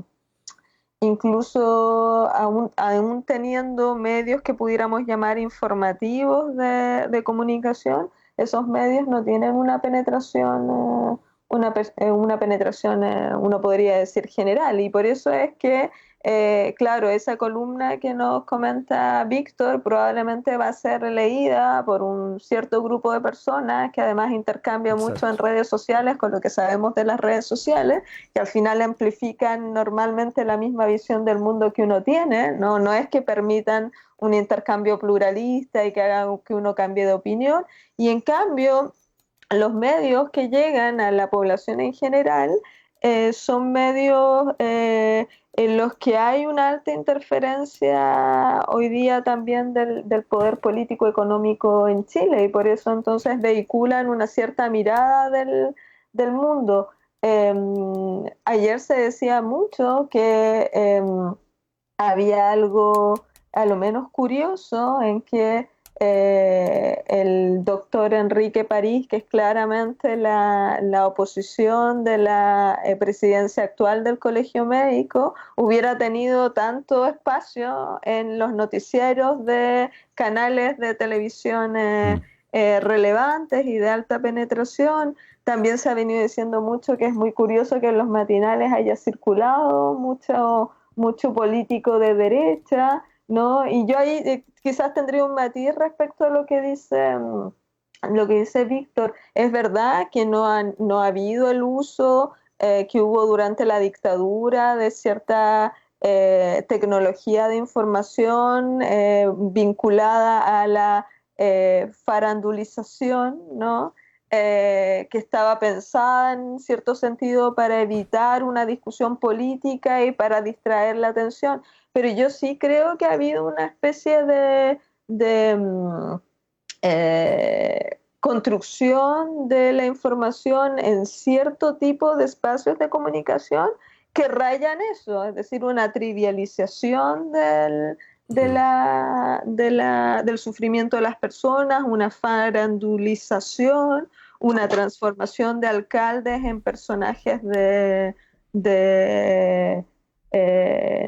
aún teniendo medios que pudiéramos llamar informativos de comunicación, esos medios no tienen una penetración una penetración, uno podría decir, general. Y por eso es que, claro, esa columna que nos comenta Víctor probablemente va a ser leída por un cierto grupo de personas que además intercambia mucho en redes sociales con lo que sabemos de las redes sociales, que al final amplifican normalmente la misma visión del mundo que uno tiene, ¿no? No es que permitan un intercambio pluralista y que hagan que uno cambie de opinión. Y en cambio, los medios que llegan a la población en general son medios en los que hay una alta interferencia hoy día también del poder político económico en Chile, y por eso entonces vehiculan una cierta mirada del mundo. Ayer se decía mucho que había algo a lo menos curioso en que el doctor Enrique París, que es claramente la oposición de la presidencia actual del Colegio Médico, hubiera tenido tanto espacio en los noticieros de canales de televisión relevantes y de alta penetración. También se ha venido diciendo mucho que es muy curioso que en los matinales haya circulado mucho político de derecha, ¿no? Y yo ahí quizás tendría un matiz respecto a lo que dice Víctor. Es verdad que no ha habido el uso que hubo durante la dictadura de cierta tecnología de información vinculada a la farandulización, ¿no? Que estaba pensada en cierto sentido para evitar una discusión política y para distraer la atención. Pero yo sí creo que ha habido una especie de construcción de la información en cierto tipo de espacios de comunicación que rayan eso, es decir, una trivialización del sufrimiento de las personas, una farandulización, una transformación de alcaldes en personajes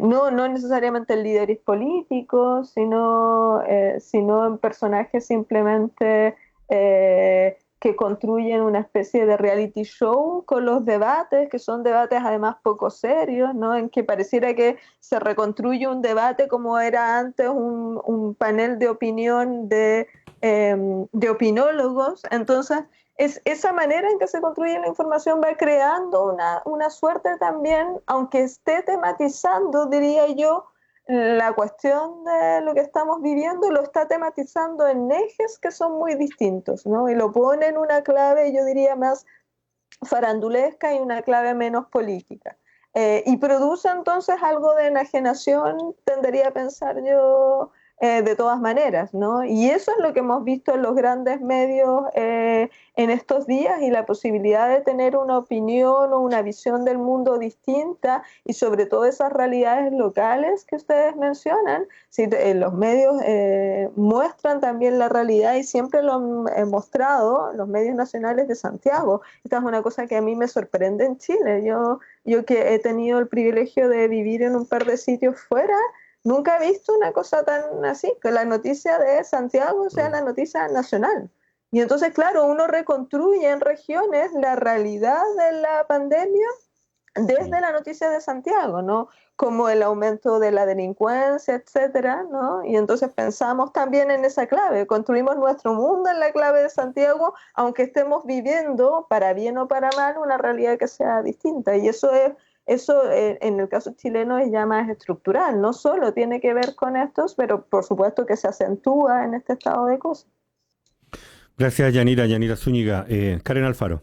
no necesariamente líderes políticos, sino en personajes simplemente que construyen una especie de reality show con los debates, que son debates además poco serios, ¿no? En que pareciera que se reconstruye un debate como era antes un panel de opinión de opinólogos. Entonces, esa manera en que se construye la información va creando una suerte también, aunque esté tematizando, diría yo, la cuestión de lo que estamos viviendo, lo está tematizando en ejes que son muy distintos, ¿no? Y lo pone en una clave, yo diría, más farandulesca y una clave menos política. Y produce entonces algo de enajenación, tendería a pensar yo, de todas maneras, ¿no? Y eso es lo que hemos visto en los grandes medios en estos días, y la posibilidad de tener una opinión o una visión del mundo distinta, y sobre todo esas realidades locales que ustedes mencionan. Sí, los medios muestran también la realidad, y siempre lo han mostrado los medios nacionales de Santiago. Esta es una cosa que a mí me sorprende en Chile. Yo que he tenido el privilegio de vivir en un par de sitios fuera, nunca he visto una cosa tan así, que la noticia de Santiago sea la noticia nacional. Y entonces, claro, uno reconstruye en regiones la realidad de la pandemia desde la noticia de Santiago, ¿no? Como el aumento de la delincuencia, etcétera, ¿no? Y entonces pensamos también en esa clave, construimos nuestro mundo en la clave de Santiago, aunque estemos viviendo, para bien o para mal, una realidad que sea distinta. Y eso en el caso chileno es ya más estructural, no solo tiene que ver con estos, pero por supuesto que se acentúa en este estado de cosas. Gracias, Yanira Zúñiga. Karen Alfaro.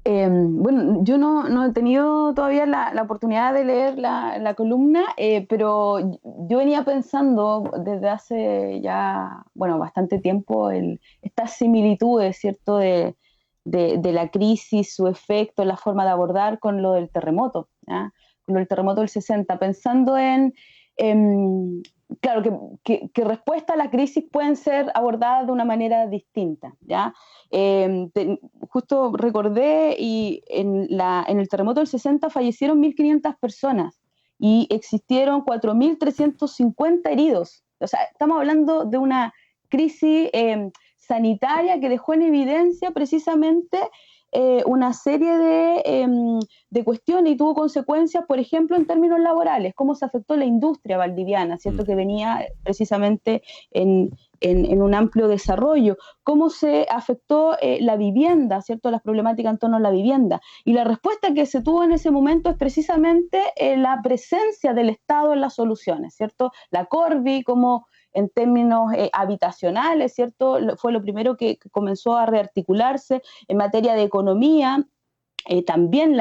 Bueno, yo no he tenido todavía la oportunidad de leer la columna, pero yo venía pensando desde hace ya, bastante tiempo estas similitudes, ¿cierto?, de la crisis, su efecto, la forma de abordar con lo del terremoto, ¿ya? Con lo del terremoto del 60, pensando claro, que respuestas a la crisis pueden ser abordadas de una manera distinta, ¿ya? Justo recordé, y en el terremoto del 60 fallecieron 1.500 personas y existieron 4.350 heridos. O sea, estamos hablando de una crisis sanitaria que dejó en evidencia precisamente una serie de cuestiones y tuvo consecuencias, por ejemplo, en términos laborales, cómo se afectó la industria valdiviana, ¿cierto? Que venía precisamente en un amplio desarrollo, cómo se afectó la vivienda, ¿cierto? Las problemáticas en torno a la vivienda. Y la respuesta que se tuvo en ese momento es precisamente la presencia del Estado en las soluciones, ¿cierto? La Corvi, como en términos habitacionales, ¿cierto? Fue lo primero que comenzó a rearticularse en materia de economía. También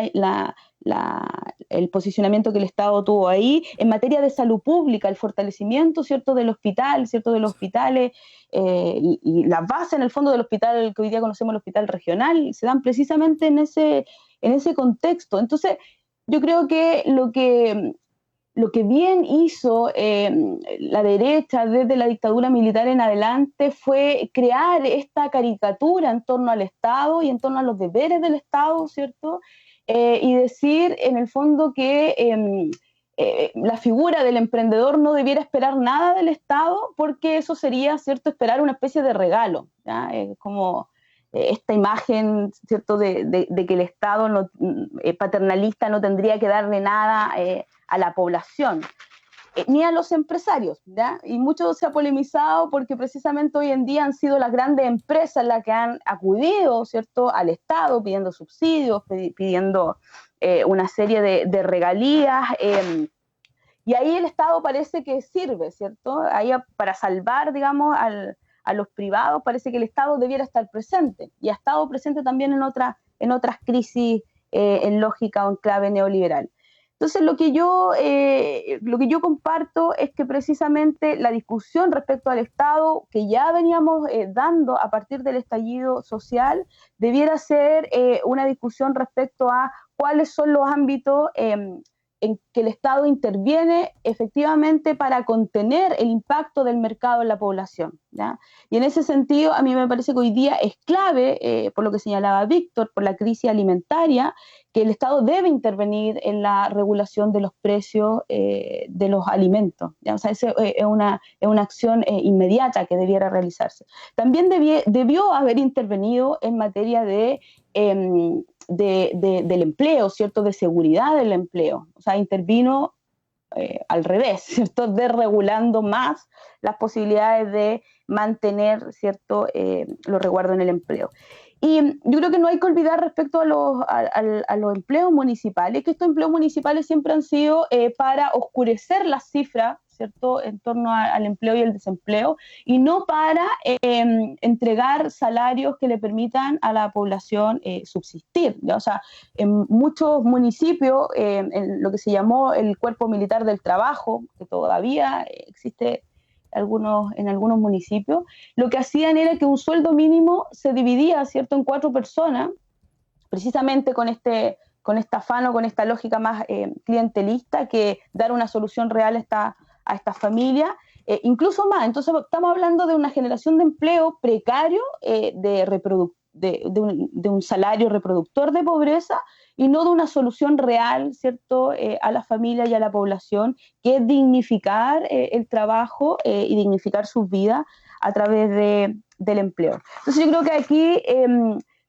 el posicionamiento que el Estado tuvo ahí en materia de salud pública, el fortalecimiento, ¿cierto?, del hospital, ¿cierto?, de los hospitales y la base en el fondo del hospital que hoy día conocemos, el hospital regional, se dan precisamente en ese contexto. Entonces, yo creo que lo que bien hizo la derecha desde la dictadura militar en adelante fue crear esta caricatura en torno al Estado y en torno a los deberes del Estado, ¿cierto? Y decir en el fondo que la figura del emprendedor no debiera esperar nada del Estado porque eso sería, ¿cierto?, esperar una especie de regalo, ¿ya? Como esta imagen, ¿cierto?, de que el Estado paternalista no tendría que darle nada a la población, ni a los empresarios, ¿ya? Y mucho se ha polemizado porque precisamente hoy en día han sido las grandes empresas las que han acudido, ¿cierto?, al Estado pidiendo subsidios, pidiendo una serie de regalías, y ahí el Estado parece que sirve, ¿cierto? Ahí para salvar, digamos, a los privados, parece que el Estado debiera estar presente, y ha estado presente también en otras crisis en lógica o en clave neoliberal. Entonces, lo que yo comparto es que precisamente la discusión respecto al Estado que ya veníamos dando a partir del estallido social debiera ser una discusión respecto a cuáles son los ámbitos en que el Estado interviene efectivamente para contener el impacto del mercado en la población, ¿ya? Y en ese sentido, a mí me parece que hoy día es clave, por lo que señalaba Víctor, por la crisis alimentaria, que el Estado debe intervenir en la regulación de los precios de los alimentos, ¿ya? O sea, esa es una acción inmediata que debiera realizarse. También debió haber intervenido en materia del empleo, ¿cierto?, de seguridad del empleo. O sea, intervino al revés, ¿cierto?, desregulando más las posibilidades de mantener, ¿cierto?, los resguardos en el empleo. Y yo creo que no hay que olvidar respecto a los empleos municipales, que estos empleos municipales siempre han sido para oscurecer las cifras, ¿cierto?, en torno al empleo y el desempleo, y no para entregar salarios que le permitan a la población subsistir, ¿ya? O sea, en muchos municipios, en lo que se llamó el Cuerpo Militar del Trabajo, que todavía existe en algunos municipios, lo que hacían era que un sueldo mínimo se dividía, ¿cierto?, en 4 personas, precisamente con este afán o con esta lógica más clientelista, que dar una solución real a esta familia, incluso más. Entonces estamos hablando de una generación de empleo precario, de un salario reproductor de pobreza, y no de una solución real, ¿cierto?, a la familia y a la población, que es dignificar el trabajo y dignificar sus vidas a través del empleo. Entonces yo creo que aquí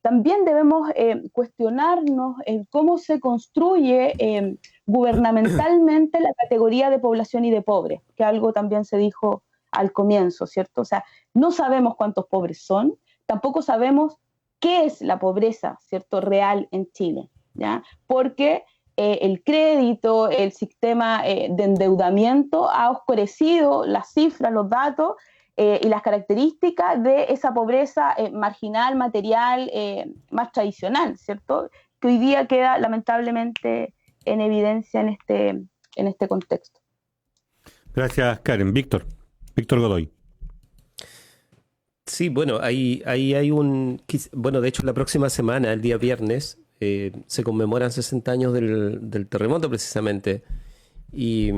también debemos cuestionarnos en cómo se construye gubernamentalmente la categoría de población y de pobre, que algo también se dijo al comienzo, ¿cierto? O sea, no sabemos cuántos pobres son, tampoco sabemos qué es la pobreza, ¿cierto?, real en Chile, ¿ya? Porque el crédito, el sistema de endeudamiento ha oscurecido las cifras, los datos y las características de esa pobreza marginal, material, más tradicional, ¿cierto?, que hoy día queda lamentablemente en evidencia en este contexto. Gracias, Karen. Víctor Godoy. Sí, bueno, ahí hay bueno, de hecho la próxima semana, el día viernes, se conmemoran 60 años del terremoto precisamente, y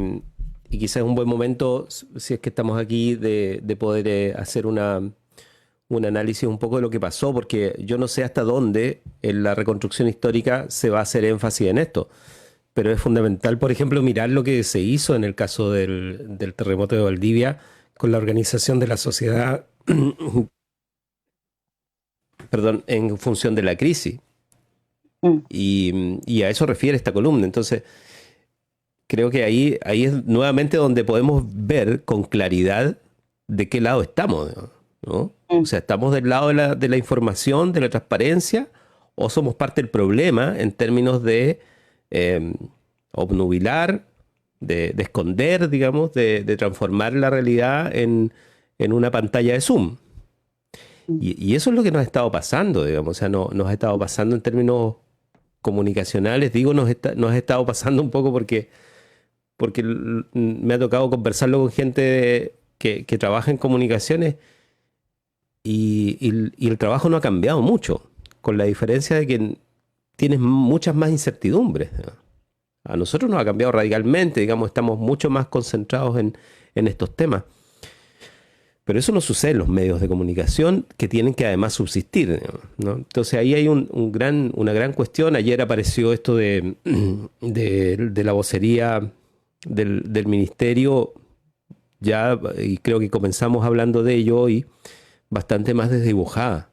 quizás es un buen momento, si es que estamos aquí, de poder hacer un análisis un poco de lo que pasó, porque yo no sé hasta dónde en la reconstrucción histórica se va a hacer énfasis en esto, pero es fundamental, por ejemplo, mirar lo que se hizo en el caso del terremoto de Valdivia con la organización de la sociedad, perdón, en función de la crisis. Mm. Y a eso refiere esta columna. Entonces, creo que ahí es nuevamente donde podemos ver con claridad de qué lado estamos, ¿no? O sea, ¿estamos del lado de la información, de la transparencia, o somos parte del problema en términos de obnubilar, de esconder, digamos, de transformar la realidad en una pantalla de Zoom? Y eso es lo que nos ha estado pasando, digamos. O sea, nos ha estado pasando en términos comunicacionales. Digo, nos ha estado pasando un poco porque me ha tocado conversarlo con gente que trabaja en comunicaciones y el trabajo no ha cambiado mucho, con la diferencia de que tienes muchas más incertidumbres, ¿no? A nosotros nos ha cambiado radicalmente, digamos, estamos mucho más concentrados en estos temas. Pero eso no sucede en los medios de comunicación, que tienen que además subsistir, ¿no? Entonces ahí hay una gran cuestión. Ayer apareció esto de la vocería del ministerio, ya, y creo que comenzamos hablando de ello hoy, bastante más desdibujada.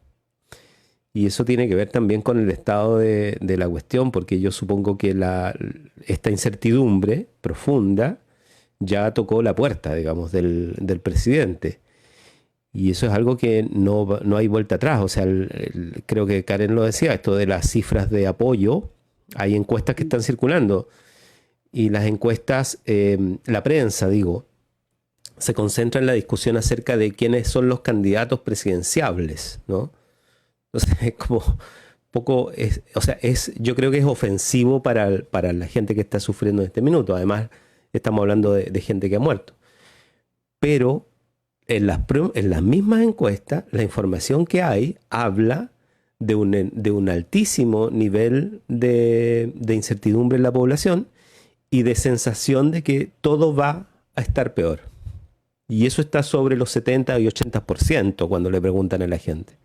Y eso tiene que ver también con el estado de la cuestión, porque yo supongo que esta incertidumbre profunda ya tocó la puerta, digamos, del presidente. Y eso es algo que no hay vuelta atrás. O sea, creo que Karen lo decía, esto de las cifras de apoyo, hay encuestas que están circulando. Y las encuestas, la prensa, digo, se concentra en la discusión acerca de quiénes son los candidatos presidenciables, ¿no? Entonces es como poco, yo creo que es ofensivo para la gente que está sufriendo en este minuto. Además, estamos hablando de gente que ha muerto. Pero en las mismas encuestas, la información que hay habla de un altísimo nivel de incertidumbre en la población y de sensación de que todo va a estar peor. Y eso está sobre los 70 y 80% cuando le preguntan a la gente.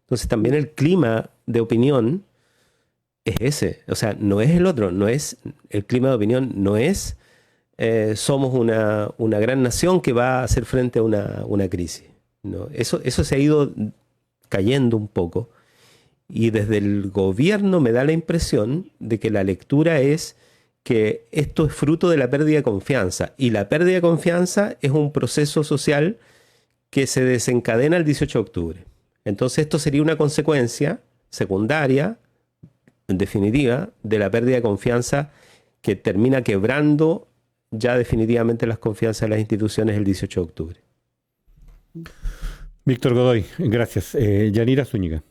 Entonces también el clima de opinión es ese. O sea, no es el otro. No es el clima de opinión, no es somos una gran nación que va a hacer frente a una crisis, ¿no? Eso se ha ido cayendo un poco. Y desde el gobierno me da la impresión de que la lectura es que esto es fruto de la pérdida de confianza. Y la pérdida de confianza es un proceso social que se desencadena el 18 de octubre. Entonces esto sería una consecuencia secundaria, en definitiva, de la pérdida de confianza que termina quebrando ya definitivamente las confianzas de las instituciones el 18 de octubre. Víctor Godoy, gracias. Yanira Zúñiga.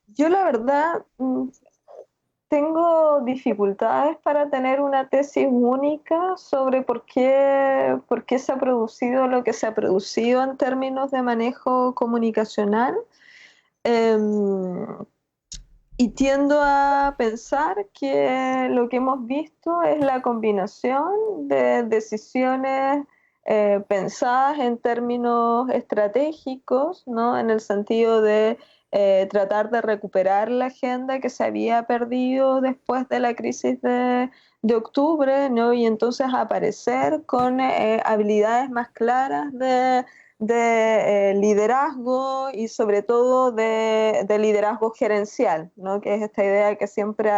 Yo la verdad tengo dificultades para tener una tesis única sobre por qué se ha producido lo que se ha producido en términos de manejo comunicacional. Y tiendo a pensar que lo que hemos visto es la combinación de decisiones pensadas en términos estratégicos, ¿no? En el sentido de tratar de recuperar la agenda que se había perdido después de la crisis de octubre, ¿no? Y entonces aparecer con habilidades más claras de liderazgo y sobre todo de liderazgo gerencial, ¿no? Que es esta idea que siempre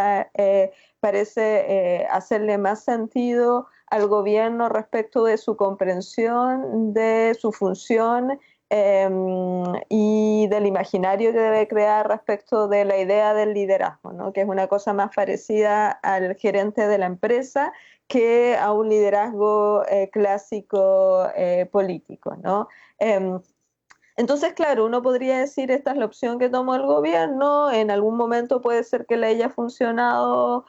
parece hacerle más sentido al gobierno respecto de su comprensión de su función y del imaginario que debe crear respecto de la idea del liderazgo, ¿no? Que es una cosa más parecida al gerente de la empresa que a un liderazgo clásico político, ¿no? Entonces, claro, uno podría decir, esta es la opción que tomó el gobierno, en algún momento puede ser que le haya funcionado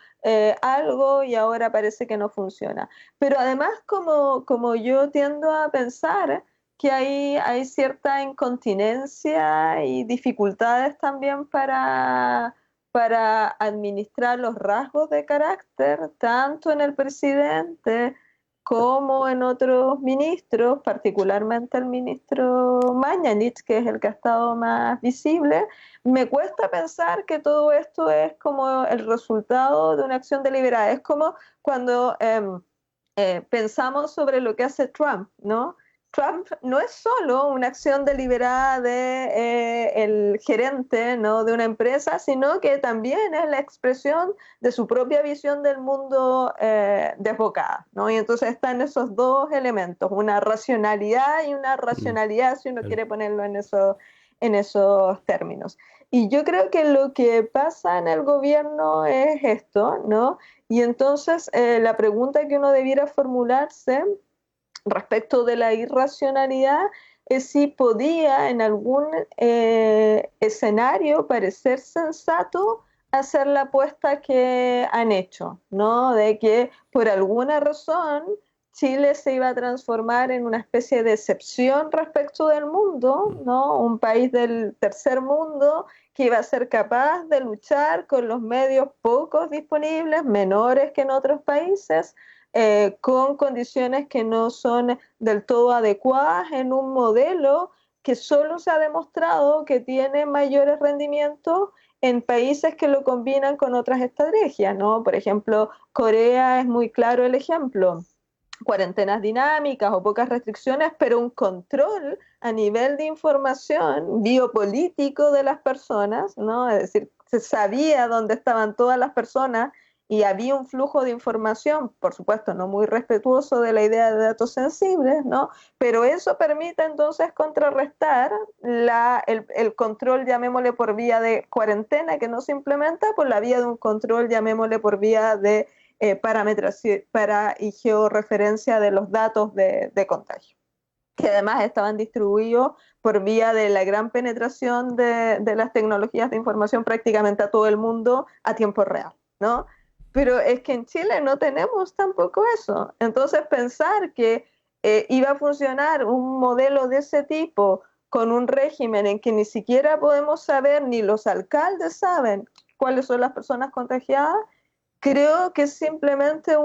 algo y ahora parece que no funciona. Pero además, como yo tiendo a pensar que hay cierta incontinencia y dificultades también para administrar los rasgos de carácter, tanto en el presidente como en otros ministros, particularmente el ministro Mañalich, que es el que ha estado más visible. Me cuesta pensar que todo esto es como el resultado de una acción deliberada. Es como cuando pensamos sobre lo que hace Trump, ¿no? Trump no es solo una acción deliberada de el gerente, ¿no?, de una empresa, sino que también es la expresión de su propia visión del mundo desbocada, ¿no? Y entonces están esos dos elementos, una racionalidad y una racionalidad, si uno quiere ponerlo en esos términos. Y yo creo que lo que pasa en el gobierno es esto, ¿no? Y entonces la pregunta que uno debiera formularse respecto de la irracionalidad es si podía en algún escenario parecer sensato hacer la apuesta que han hecho, ¿no? De que por alguna razón Chile se iba a transformar en una especie de excepción respecto del mundo, ¿no? Un país del tercer mundo que iba a ser capaz de luchar con los medios pocos disponibles, menores que en otros países, con condiciones que no son del todo adecuadas en un modelo que solo se ha demostrado que tiene mayores rendimientos en países que lo combinan con otras estrategias, ¿no? Por ejemplo, Corea es muy claro el ejemplo. Cuarentenas dinámicas o pocas restricciones, pero un control a nivel de información biopolítico de las personas, ¿no? Es decir, se sabía dónde estaban todas las personas y había un flujo de información, por supuesto, no muy respetuoso de la idea de datos sensibles, ¿no? Pero eso permite entonces contrarrestar el control, llamémosle por vía de cuarentena, que no se implementa, por la vía de un control, llamémosle por vía de para y georreferencia de los datos de contagio, que además estaban distribuidos por vía de la gran penetración de las tecnologías de información prácticamente a todo el mundo a tiempo real, ¿no? Pero es que en Chile no tenemos tampoco eso. Entonces pensar que iba a funcionar un modelo de ese tipo con un régimen en que ni siquiera podemos saber, ni los alcaldes saben cuáles son las personas contagiadas, creo que simplemente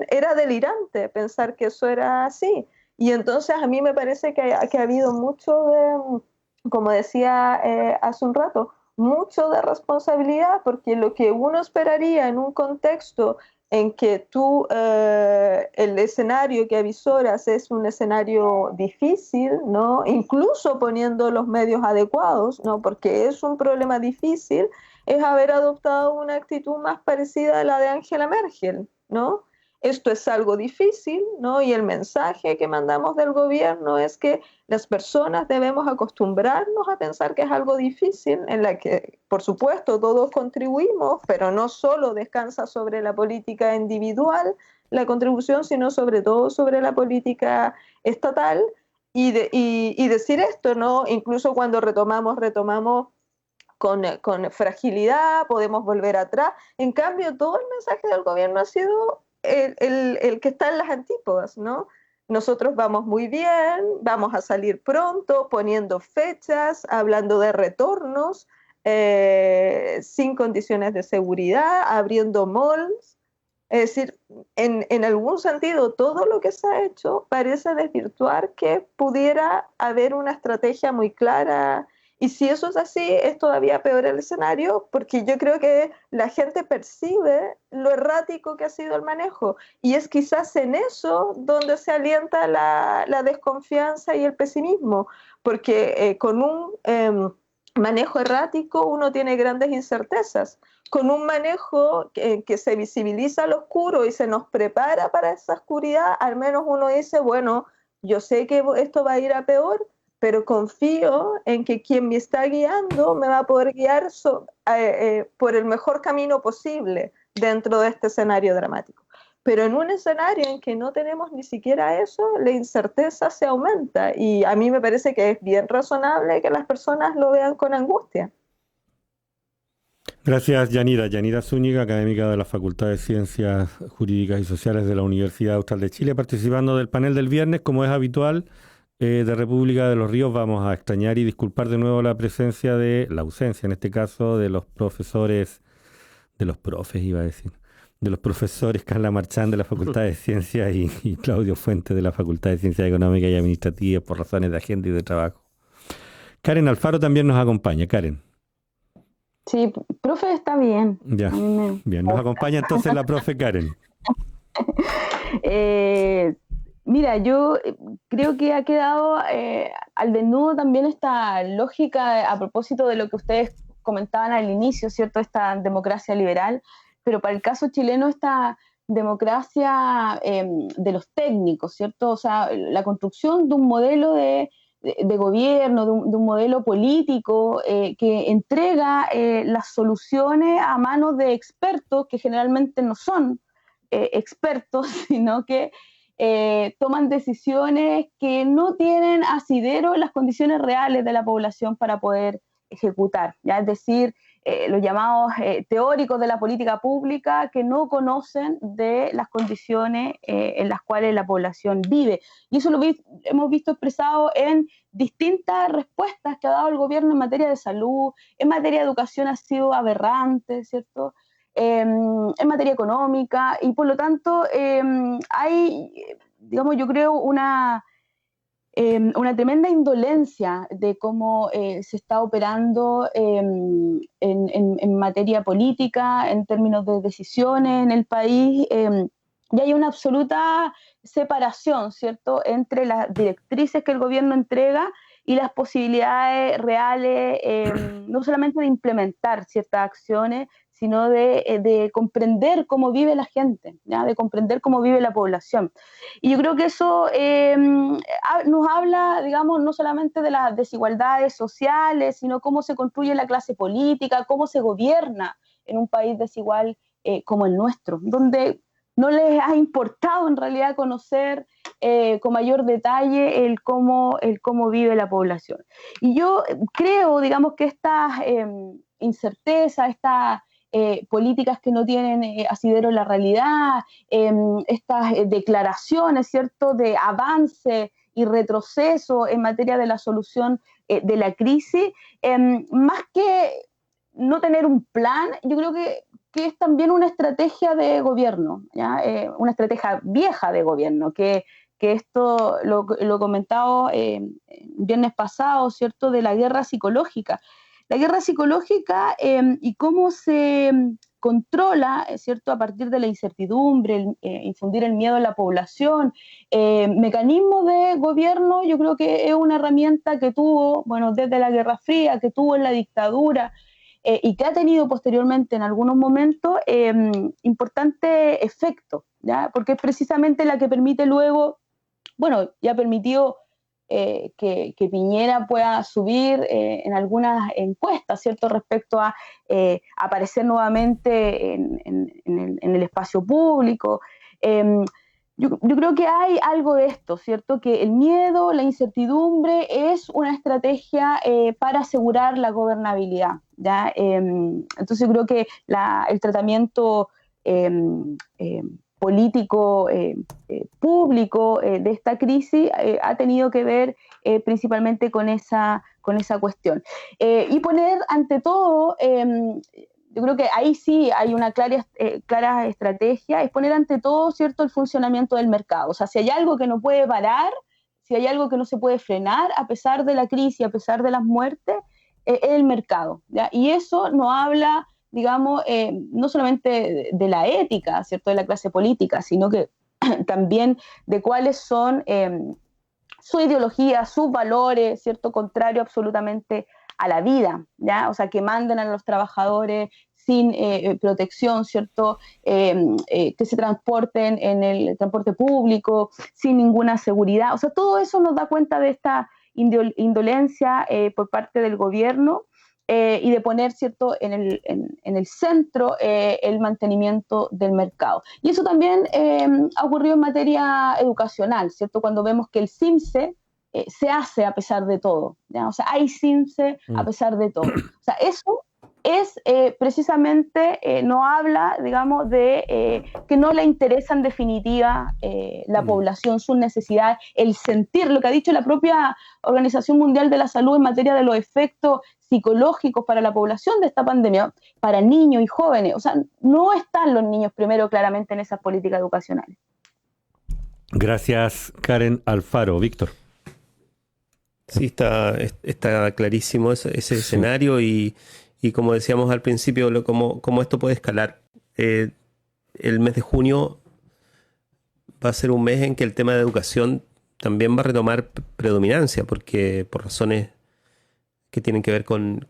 era delirante pensar que eso era así. Y entonces a mí me parece que ha habido mucho de, como decía hace un rato, mucho de responsabilidad, porque lo que uno esperaría en un contexto en que tú, el escenario que avisoras es un escenario difícil, ¿no? Incluso poniendo los medios adecuados, ¿no? Porque es un problema difícil, es haber adoptado una actitud más parecida a la de Angela Merkel, ¿no? Esto es algo difícil, ¿no? Y el mensaje que mandamos del gobierno es que las personas debemos acostumbrarnos a pensar que es algo difícil, en la que, por supuesto, todos contribuimos, pero no solo descansa sobre la política individual la contribución, sino sobre todo sobre la política estatal. Y decir esto, ¿no? Incluso cuando retomamos con fragilidad, podemos volver atrás. En cambio, todo el mensaje del gobierno ha sido el que está en las antípodas, ¿no? Nosotros vamos muy bien, vamos a salir pronto, poniendo fechas, hablando de retornos, sin condiciones de seguridad, abriendo malls. Es decir, en algún sentido, todo lo que se ha hecho parece desvirtuar que pudiera haber una estrategia muy clara. Y si eso es así, es todavía peor el escenario, porque yo creo que la gente percibe lo errático que ha sido el manejo. Y es quizás en eso donde se alienta la desconfianza y el pesimismo, porque con un manejo errático uno tiene grandes incertezas. Con un manejo que se visibiliza lo oscuro y se nos prepara para esa oscuridad, al menos uno dice, bueno, yo sé que esto va a ir a peor, pero confío en que quien me está guiando me va a poder guiar por el mejor camino posible dentro de este escenario dramático. Pero en un escenario en que no tenemos ni siquiera eso, la incerteza se aumenta y a mí me parece que es bien razonable que las personas lo vean con angustia. Gracias, Yanira. Yanira Zúñiga, académica de la Facultad de Ciencias Jurídicas y Sociales de la Universidad Austral de Chile, participando del panel del viernes, como es habitual. De República de los Ríos, vamos a extrañar y disculpar de nuevo la ausencia en este caso, de los profesores, de los profesores Carla Marchán de la Facultad de Ciencias y Claudio Fuentes de la Facultad de Ciencias Económicas y Administrativas por razones de agenda y de trabajo. Karen Alfaro también nos acompaña. Karen. Sí, profe, está bien. Ya, bien, nos acompaña entonces la profe Karen. Mira, yo creo que ha quedado al desnudo también esta lógica a propósito de lo que ustedes comentaban al inicio, ¿cierto? Esta democracia liberal, pero para el caso chileno esta democracia de los técnicos, ¿cierto? O sea, la construcción de un modelo de gobierno, de un modelo político que entrega las soluciones a manos de expertos que generalmente no son expertos, sino que toman decisiones que no tienen asidero en las condiciones reales de la población para poder ejecutar, ¿ya? Es decir, los llamados teóricos de la política pública que no conocen de las condiciones en las cuales la población vive. Y eso hemos visto expresado en distintas respuestas que ha dado el gobierno en materia de salud, en materia de educación ha sido aberrante, ¿cierto? En materia económica, y por lo tanto hay, digamos, yo creo una tremenda indolencia de cómo se está operando en materia política, en términos de decisiones en el país, y hay una absoluta separación, ¿cierto?, entre las directrices que el gobierno entrega y las posibilidades reales, no solamente de implementar ciertas acciones, sino de comprender cómo vive la gente, ¿ya? De comprender cómo vive la población. Y yo creo que eso nos habla, digamos, no solamente de las desigualdades sociales, sino cómo se construye la clase política, cómo se gobierna en un país desigual como el nuestro, donde no les ha importado en realidad conocer con mayor detalle el cómo vive la población. Y yo creo, digamos, que estas incertezas, estas políticas que no tienen asidero en la realidad, estas declaraciones, ¿cierto?, de avance y retroceso en materia de la solución de la crisis, más que no tener un plan, yo creo que es también una estrategia de gobierno, ¿ya? Una estrategia vieja de gobierno, que esto lo he comentado viernes pasado, ¿cierto?, de la guerra psicológica. La guerra psicológica y cómo se controla, ¿cierto?, a partir de la incertidumbre, infundir el miedo en la población, mecanismos de gobierno, yo creo que es una herramienta que tuvo, bueno, desde la Guerra Fría, que tuvo en la dictadura, y que ha tenido posteriormente en algunos momentos importante efecto, ¿ya? Porque es precisamente la que permite luego, bueno, ya permitió que Piñera pueda subir en algunas encuestas, ¿cierto?, respecto a aparecer nuevamente en el espacio público. Yo creo que hay algo de esto, ¿cierto?, que el miedo, la incertidumbre es una estrategia para asegurar la gobernabilidad, ¿ya? Entonces yo creo que el tratamiento político público de esta crisis ha tenido que ver principalmente con esa cuestión. Y poner ante todo, yo creo que ahí sí hay una clara estrategia, es poner ante todo, ¿cierto?, el funcionamiento del mercado. O sea, si hay algo que no puede parar, si hay algo que no se puede frenar a pesar de la crisis, a pesar de las muertes, es el mercado, ¿ya? Y eso no habla, digamos, no solamente de la ética, ¿cierto?, de la clase política, sino que también de cuáles son su ideología, sus valores, ¿cierto?, contrario absolutamente a la vida, ¿ya? O sea, que manden a los trabajadores sin protección, ¿cierto?, que se transporten en el transporte público, sin ninguna seguridad. O sea, todo eso nos da cuenta de esta indolencia por parte del gobierno y de poner, ¿cierto?, en el centro el mantenimiento del mercado. Y eso también ha ocurrido en materia educacional, ¿cierto?, cuando vemos que el CIMSE se hace a pesar de todo, ¿ya? O sea, hay CIMSE a pesar de todo. O sea, eso es precisamente, no habla, digamos, de que no le interesa en definitiva la población, sus necesidades, el sentir, lo que ha dicho la propia Organización Mundial de la Salud en materia de los efectos psicológicos para la población de esta pandemia, para niños y jóvenes. O sea, no están los niños primero claramente en esas políticas educacionales. Gracias, Karen Alfaro. Víctor. Sí, está clarísimo ese escenario y como decíamos al principio, cómo esto puede escalar. El mes de junio va a ser un mes en que el tema de educación también va a retomar predominancia, porque por razones que tienen que ver con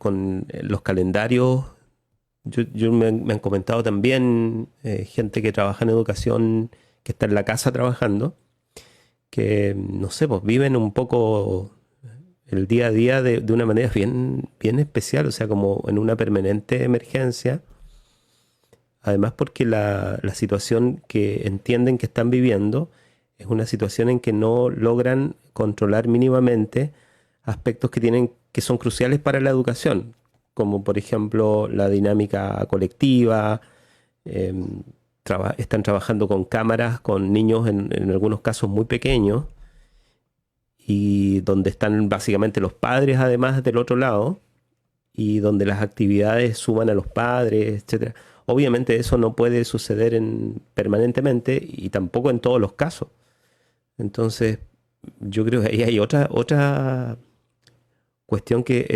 los calendarios. Me han comentado también gente que trabaja en educación, que está en la casa trabajando, que, no sé, pues viven un poco el día a día de una manera bien, bien especial, o sea, como en una permanente emergencia. Además, porque la situación que entienden que están viviendo es una situación en que no logran controlar mínimamente aspectos que son cruciales para la educación, como por ejemplo la dinámica colectiva. Están trabajando con cámaras, con niños en algunos casos muy pequeños, y donde están básicamente los padres además del otro lado, y donde las actividades suman a los padres, etcétera. Obviamente eso no puede suceder permanentemente y tampoco en todos los casos. Entonces, yo creo que ahí hay otra cuestión que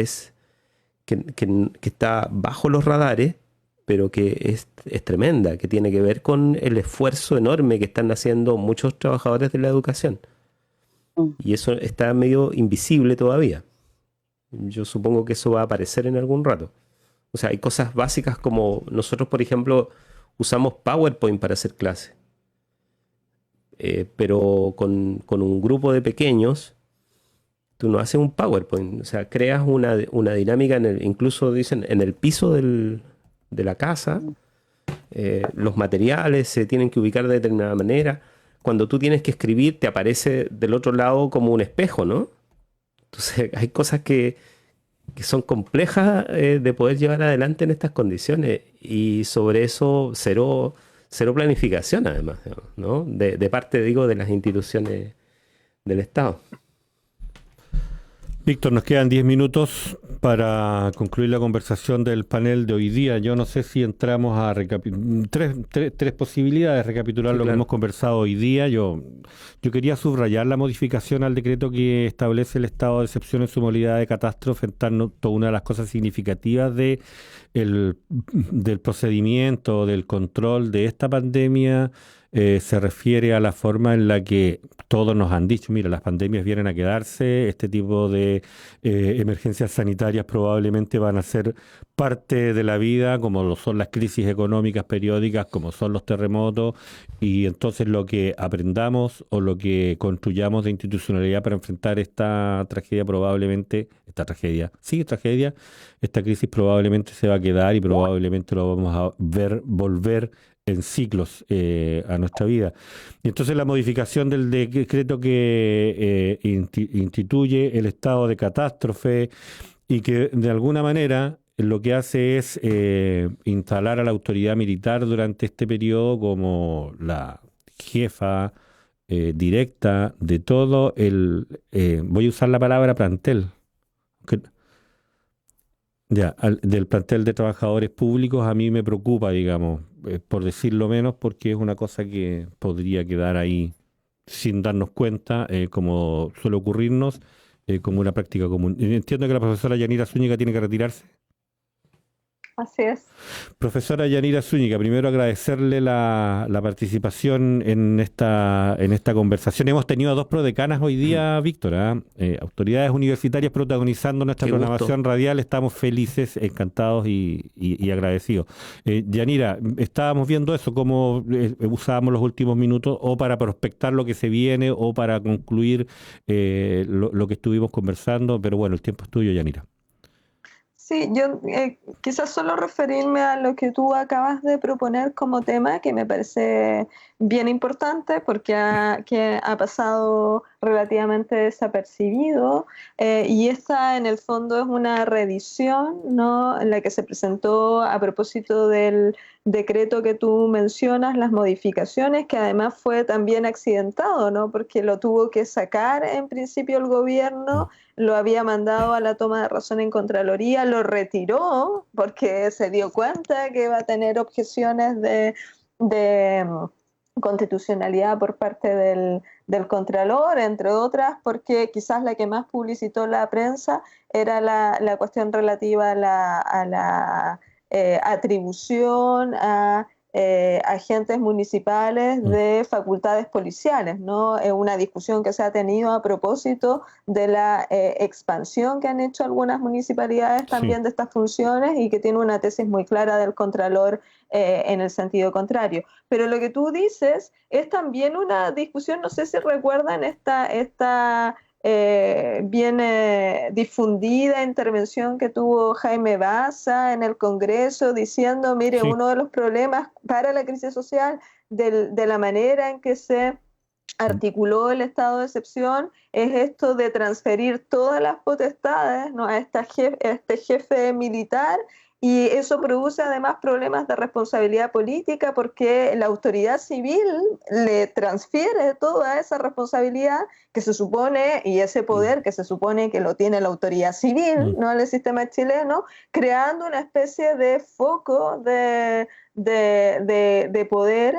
está bajo los radares, pero que es tremenda, que tiene que ver con el esfuerzo enorme que están haciendo muchos trabajadores de la educación. Y eso está medio invisible todavía. Yo supongo que eso va a aparecer en algún rato. O sea, hay cosas básicas como nosotros, por ejemplo, usamos PowerPoint para hacer clases. Pero con un grupo de pequeños, tú no haces un PowerPoint. O sea, creas una dinámica, incluso dicen, en el piso de la casa. Los materiales se tienen que ubicar de determinada manera. Cuando tú tienes que escribir, te aparece del otro lado como un espejo, ¿no? Entonces, hay cosas que son complejas de poder llevar adelante en estas condiciones, y sobre eso cero planificación además, ¿no? De parte, digo, de las instituciones del Estado. Víctor, nos quedan 10 minutos para concluir la conversación del panel de hoy día. Yo no sé si entramos a tres posibilidades de recapitular lo que hemos conversado hoy día. Yo quería subrayar la modificación al decreto que establece el estado de excepción en su modalidad de catástrofe. En tanto, una de las cosas significativas del procedimiento, del control de esta pandemia, se refiere a la forma en la que todos nos han dicho, mira, las pandemias vienen a quedarse, este tipo de emergencias sanitarias probablemente van a ser parte de la vida, como lo son las crisis económicas periódicas, como son los terremotos, y entonces lo que aprendamos o lo que construyamos de institucionalidad para enfrentar esta crisis probablemente se va a quedar, y probablemente lo vamos a ver volver en ciclos a nuestra vida. Y entonces la modificación del decreto que instituye el estado de catástrofe, y que de alguna manera lo que hace es instalar a la autoridad militar durante este periodo como la jefa directa de todo voy a usar la palabra plantel, del plantel de trabajadores públicos. A mí me preocupa, digamos, por decirlo menos, porque es una cosa que podría quedar ahí sin darnos cuenta, como suele ocurrirnos, como una práctica común. Entiendo que la profesora Yanira Zúñiga tiene que retirarse. Así es. Profesora Yanira Zúñiga, primero agradecerle la participación en esta conversación. Hemos tenido a dos prodecanas hoy día, Víctor, autoridades universitarias protagonizando nuestra programación radial. Estamos felices, encantados y agradecidos. Yanira, estábamos viendo eso, cómo usábamos los últimos minutos o para prospectar lo que se viene o para concluir lo que estuvimos conversando, pero bueno, el tiempo es tuyo, Yanira. Sí, yo quizás solo referirme a lo que tú acabas de proponer como tema, que me parece bien importante porque ha pasado relativamente desapercibido, y esta en el fondo es una reedición, ¿no?, en la que se presentó a propósito del decreto que tú mencionas, las modificaciones, que además fue también accidentado, ¿no?, porque lo tuvo que sacar en principio el gobierno, lo había mandado a la toma de razón en Contraloría, lo retiró porque se dio cuenta que iba a tener objeciones de constitucionalidad por parte del Contralor, entre otras, porque quizás la que más publicitó la prensa era la cuestión relativa a la atribución a agentes municipales de facultades policiales, ¿no? Es una discusión que se ha tenido a propósito de la expansión que han hecho algunas municipalidades también de estas funciones y que tiene una tesis muy clara del Contralor en el sentido contrario. Pero lo que tú dices es también una discusión, no sé si recuerdan esta bien difundida intervención que tuvo Jaime Baza en el Congreso diciendo, mire, uno de los problemas para la crisis social de la manera en que se articuló el estado de excepción es esto de transferir todas las potestades, ¿no?, a este jefe militar, y eso produce además problemas de responsabilidad política porque la autoridad civil le transfiere toda esa responsabilidad que se supone, y ese poder que se supone que lo tiene la autoridad civil, ¿no?, en el sistema chileno, creando una especie de foco de poder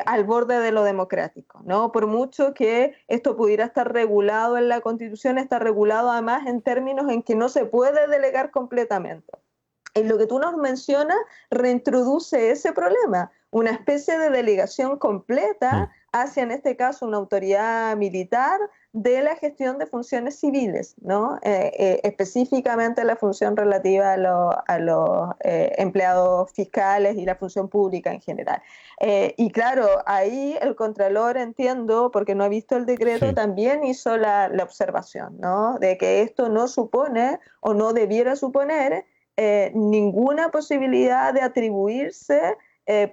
al borde de lo democrático, ¿no? Por mucho que esto pudiera estar regulado en la Constitución, está regulado además en términos en que no se puede delegar completamente. Y lo que tú nos mencionas reintroduce ese problema, una especie de delegación completa hacia, en este caso, una autoridad militar de la gestión de funciones civiles, ¿no? Específicamente la función relativa a los empleados fiscales y la función pública en general. Y claro, ahí el Contralor, entiendo, porque no ha visto el decreto, también hizo la observación, ¿no?, de que esto no supone o no debiera suponer ninguna posibilidad de atribuirse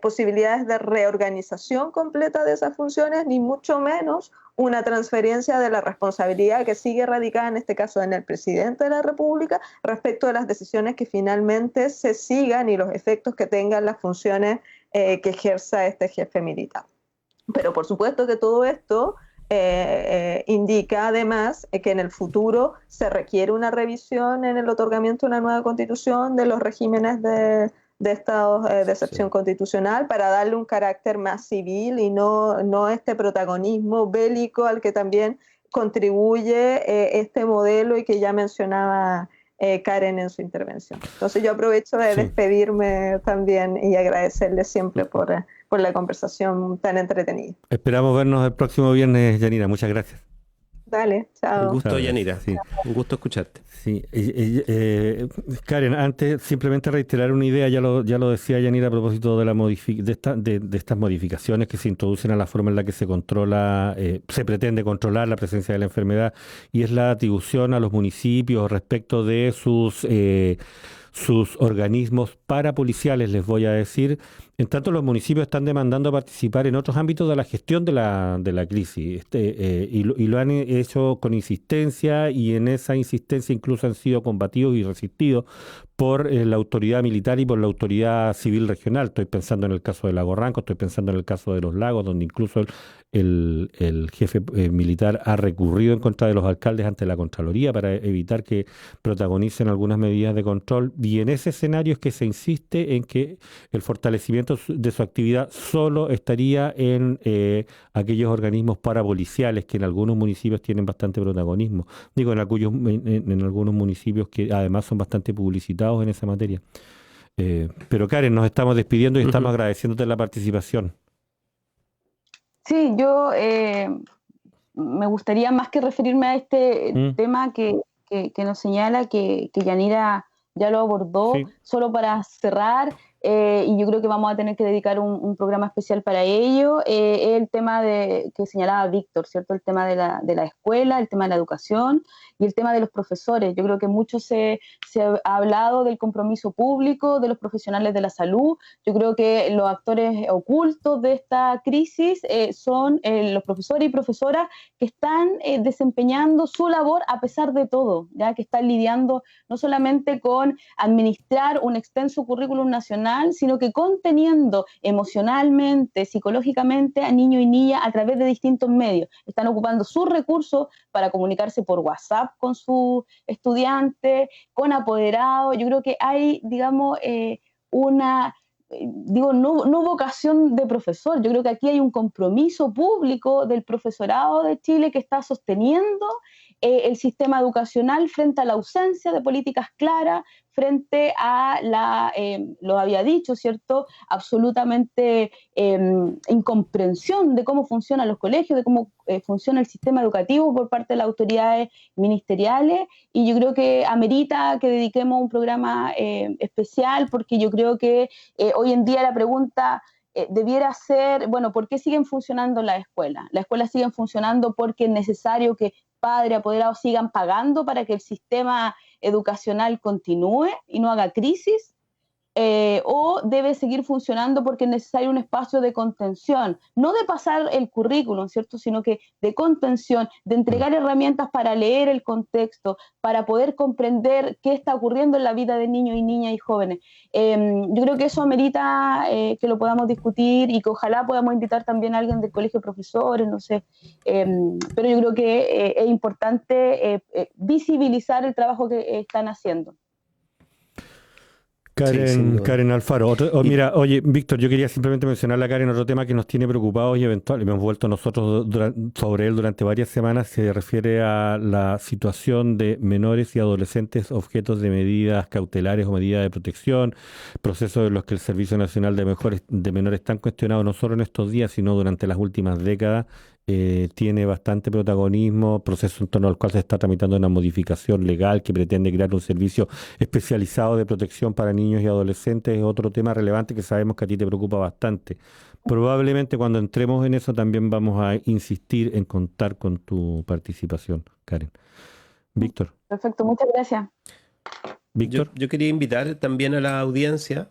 posibilidades de reorganización completa de esas funciones, ni mucho menos una transferencia de la responsabilidad que sigue radicada en este caso en el presidente de la República respecto de las decisiones que finalmente se sigan y los efectos que tengan las funciones que ejerza este jefe militar. Pero por supuesto que todo esto indica además que en el futuro se requiere una revisión en el otorgamiento de una nueva constitución de los regímenes de estados de excepción constitucional para darle un carácter más civil y no este protagonismo bélico al que también contribuye este modelo y que ya mencionaba Karen en su intervención. Entonces yo aprovecho de despedirme también y agradecerle siempre por la conversación tan entretenida. Esperamos vernos el próximo viernes, Yanira. Muchas gracias. Dale, chao. Un gusto, Chao, Yanira. sí. Un gusto escucharte. Sí. Karen, antes simplemente reiterar una idea, ya lo decía Yanira a propósito de estas modificaciones que se introducen a la forma en la que se controla, se pretende controlar la presencia de la enfermedad, y es la atribución a los municipios respecto de sus organismos parapoliciales, les voy a decir. En tanto, los municipios están demandando participar en otros ámbitos de la gestión de la crisis, y lo han hecho con insistencia, y en esa insistencia incluso han sido combatidos y resistidos por la autoridad militar y por la autoridad civil regional. Estoy pensando en el caso de Lago Ranco, estoy pensando en el caso de Los Lagos, donde incluso el jefe militar ha recurrido en contra de los alcaldes ante la Contraloría para evitar que protagonicen algunas medidas de control. Y en ese escenario es que se insiste en que el fortalecimiento de su actividad solo estaría en aquellos organismos parapoliciales que en algunos municipios tienen bastante protagonismo. Digo, en algunos municipios que además son bastante publicitados en esa materia. Pero Karen, nos estamos despidiendo y estamos agradeciéndote la participación. Sí, yo me gustaría más que referirme a este tema que nos señala que Yanira ya lo abordó, solo para cerrar, y yo creo que vamos a tener que dedicar un programa especial para ello, el tema que señalaba Víctor, ¿cierto? El tema de la escuela, el tema de la educación y el tema de los profesores. Yo creo que mucho se ha hablado del compromiso público de los profesionales de la salud. Yo creo que los actores ocultos de esta crisis son los profesores y profesoras que están desempeñando su labor a pesar de todo, ya que están lidiando no solamente con administrar un extenso currículum nacional, sino que conteniendo emocionalmente, psicológicamente a niños y niñas a través de distintos medios. Están ocupando sus recursos para comunicarse por WhatsApp con sus estudiantes, con apoderados. Yo creo que hay, digamos, no vocación de profesor. Yo creo que aquí hay un compromiso público del profesorado de Chile que está sosteniendo el sistema educacional frente a la ausencia de políticas claras, frente a lo había dicho, ¿cierto?, absolutamente incomprensión de cómo funcionan los colegios, de cómo funciona el sistema educativo por parte de las autoridades ministeriales, y yo creo que amerita que dediquemos un programa especial, porque yo creo que hoy en día la pregunta debiera ser, bueno, ¿por qué siguen funcionando las escuelas? Las escuelas siguen funcionando porque es necesario que padres, apoderados sigan pagando para que el sistema educacional continúe y no haga crisis, o debe seguir funcionando porque es necesario un espacio de contención, no de pasar el currículum, ¿cierto?, sino que de contención, de entregar herramientas para leer el contexto, para poder comprender qué está ocurriendo en la vida de niños y niñas y jóvenes. Yo creo que eso amerita que lo podamos discutir, y que ojalá podamos invitar también a alguien del colegio de profesores, no sé, pero yo creo que es importante visibilizar el trabajo que están haciendo. Sí, sin duda. Karen Alfaro. Mira, oye, Víctor, yo quería simplemente mencionarle a Karen otro tema que nos tiene preocupados y eventualmente hemos vuelto nosotros sobre él durante varias semanas. Se refiere a la situación de menores y adolescentes objetos de medidas cautelares o medidas de protección, procesos en los que el Servicio Nacional de Menores están cuestionados no solo en estos días, sino durante las últimas décadas. Tiene bastante protagonismo, proceso en torno al cual se está tramitando una modificación legal que pretende crear un servicio especializado de protección para niños y adolescentes. Es otro tema relevante que sabemos que a ti te preocupa bastante. Probablemente cuando entremos en eso también vamos a insistir en contar con tu participación, Karen. Víctor. Perfecto, muchas gracias. Víctor. Yo quería invitar también a la audiencia,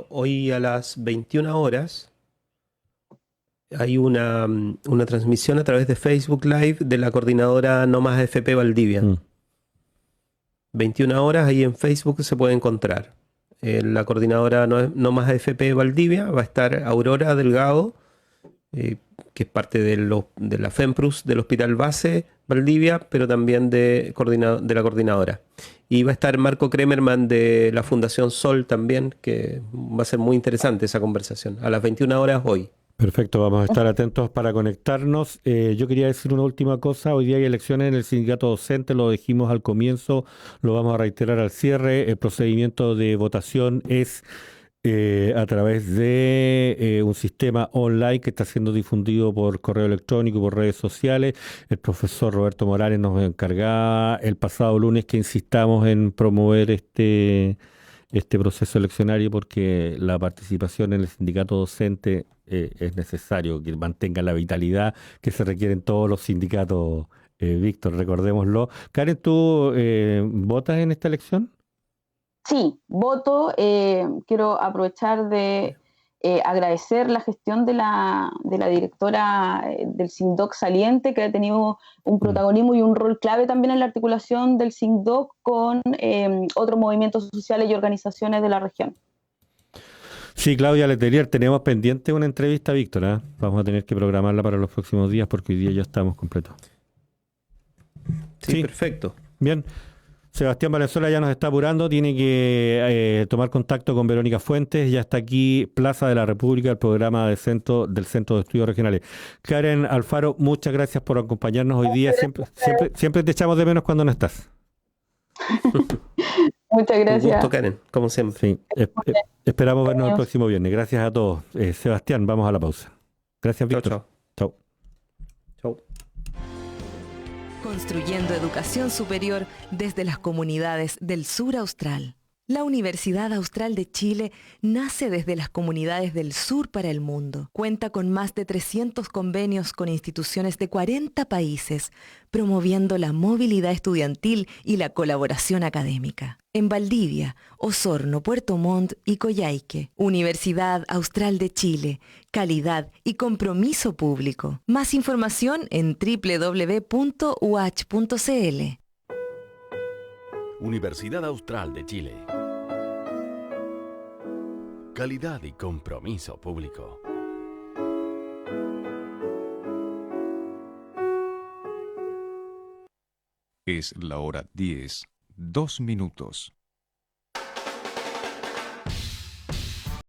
hoy a las 21 horas, hay una transmisión a través de Facebook Live de la coordinadora No Más AFP Valdivia. 21 horas ahí en Facebook se puede encontrar. La coordinadora No Más AFP Valdivia va a estar Aurora Delgado, que es parte de la FEMPRUS del Hospital Base Valdivia, pero también de la coordinadora. Y va a estar Marco Kremerman de la Fundación Sol también, que va a ser muy interesante esa conversación, a las 21 horas hoy. Perfecto, vamos a estar atentos para conectarnos. Yo quería decir una última cosa. Hoy día hay elecciones en el sindicato docente, lo dijimos al comienzo, lo vamos a reiterar al cierre. El procedimiento de votación es a través de un sistema online que está siendo difundido por correo electrónico y por redes sociales. El profesor Roberto Morales nos encargaba el pasado lunes que insistamos en promover este proceso eleccionario, porque la participación en el sindicato docente es necesario que mantenga la vitalidad que se requiere en todos los sindicatos, Víctor, recordémoslo. Karen, ¿tú votas en esta elección? Sí, voto. Quiero aprovechar de agradecer la gestión de la directora del SINDOC saliente, que ha tenido un protagonismo y un rol clave también en la articulación del SINDOC con otros movimientos sociales y organizaciones de la región. Sí, Claudia Letelier, tenemos pendiente una entrevista, Víctor, ¿eh? Vamos a tener que programarla para los próximos días porque hoy día ya estamos completos. Sí, perfecto. Bien. Sebastián Valenzuela ya nos está apurando, tiene que tomar contacto con Verónica Fuentes, ya está aquí, Plaza de la República, el programa del Centro de Estudios Regionales. Karen Alfaro, muchas gracias por acompañarnos hoy día, siempre te echamos de menos cuando no estás. Muchas gracias. Un gusto, Karen, como siempre. Sí, esperamos vernos el próximo viernes. Gracias a todos. Sebastián, vamos a la pausa. Gracias, Víctor. Chao. Construyendo educación superior desde las comunidades del sur austral. La Universidad Austral de Chile nace desde las comunidades del sur para el mundo. Cuenta con más de 300 convenios con instituciones de 40 países, promoviendo la movilidad estudiantil y la colaboración académica. En Valdivia, Osorno, Puerto Montt y Coyhaique. Universidad Austral de Chile. Calidad y compromiso público. Más información en www.uach.cl. Universidad Austral de Chile. Calidad y compromiso público. Es la hora 10:02.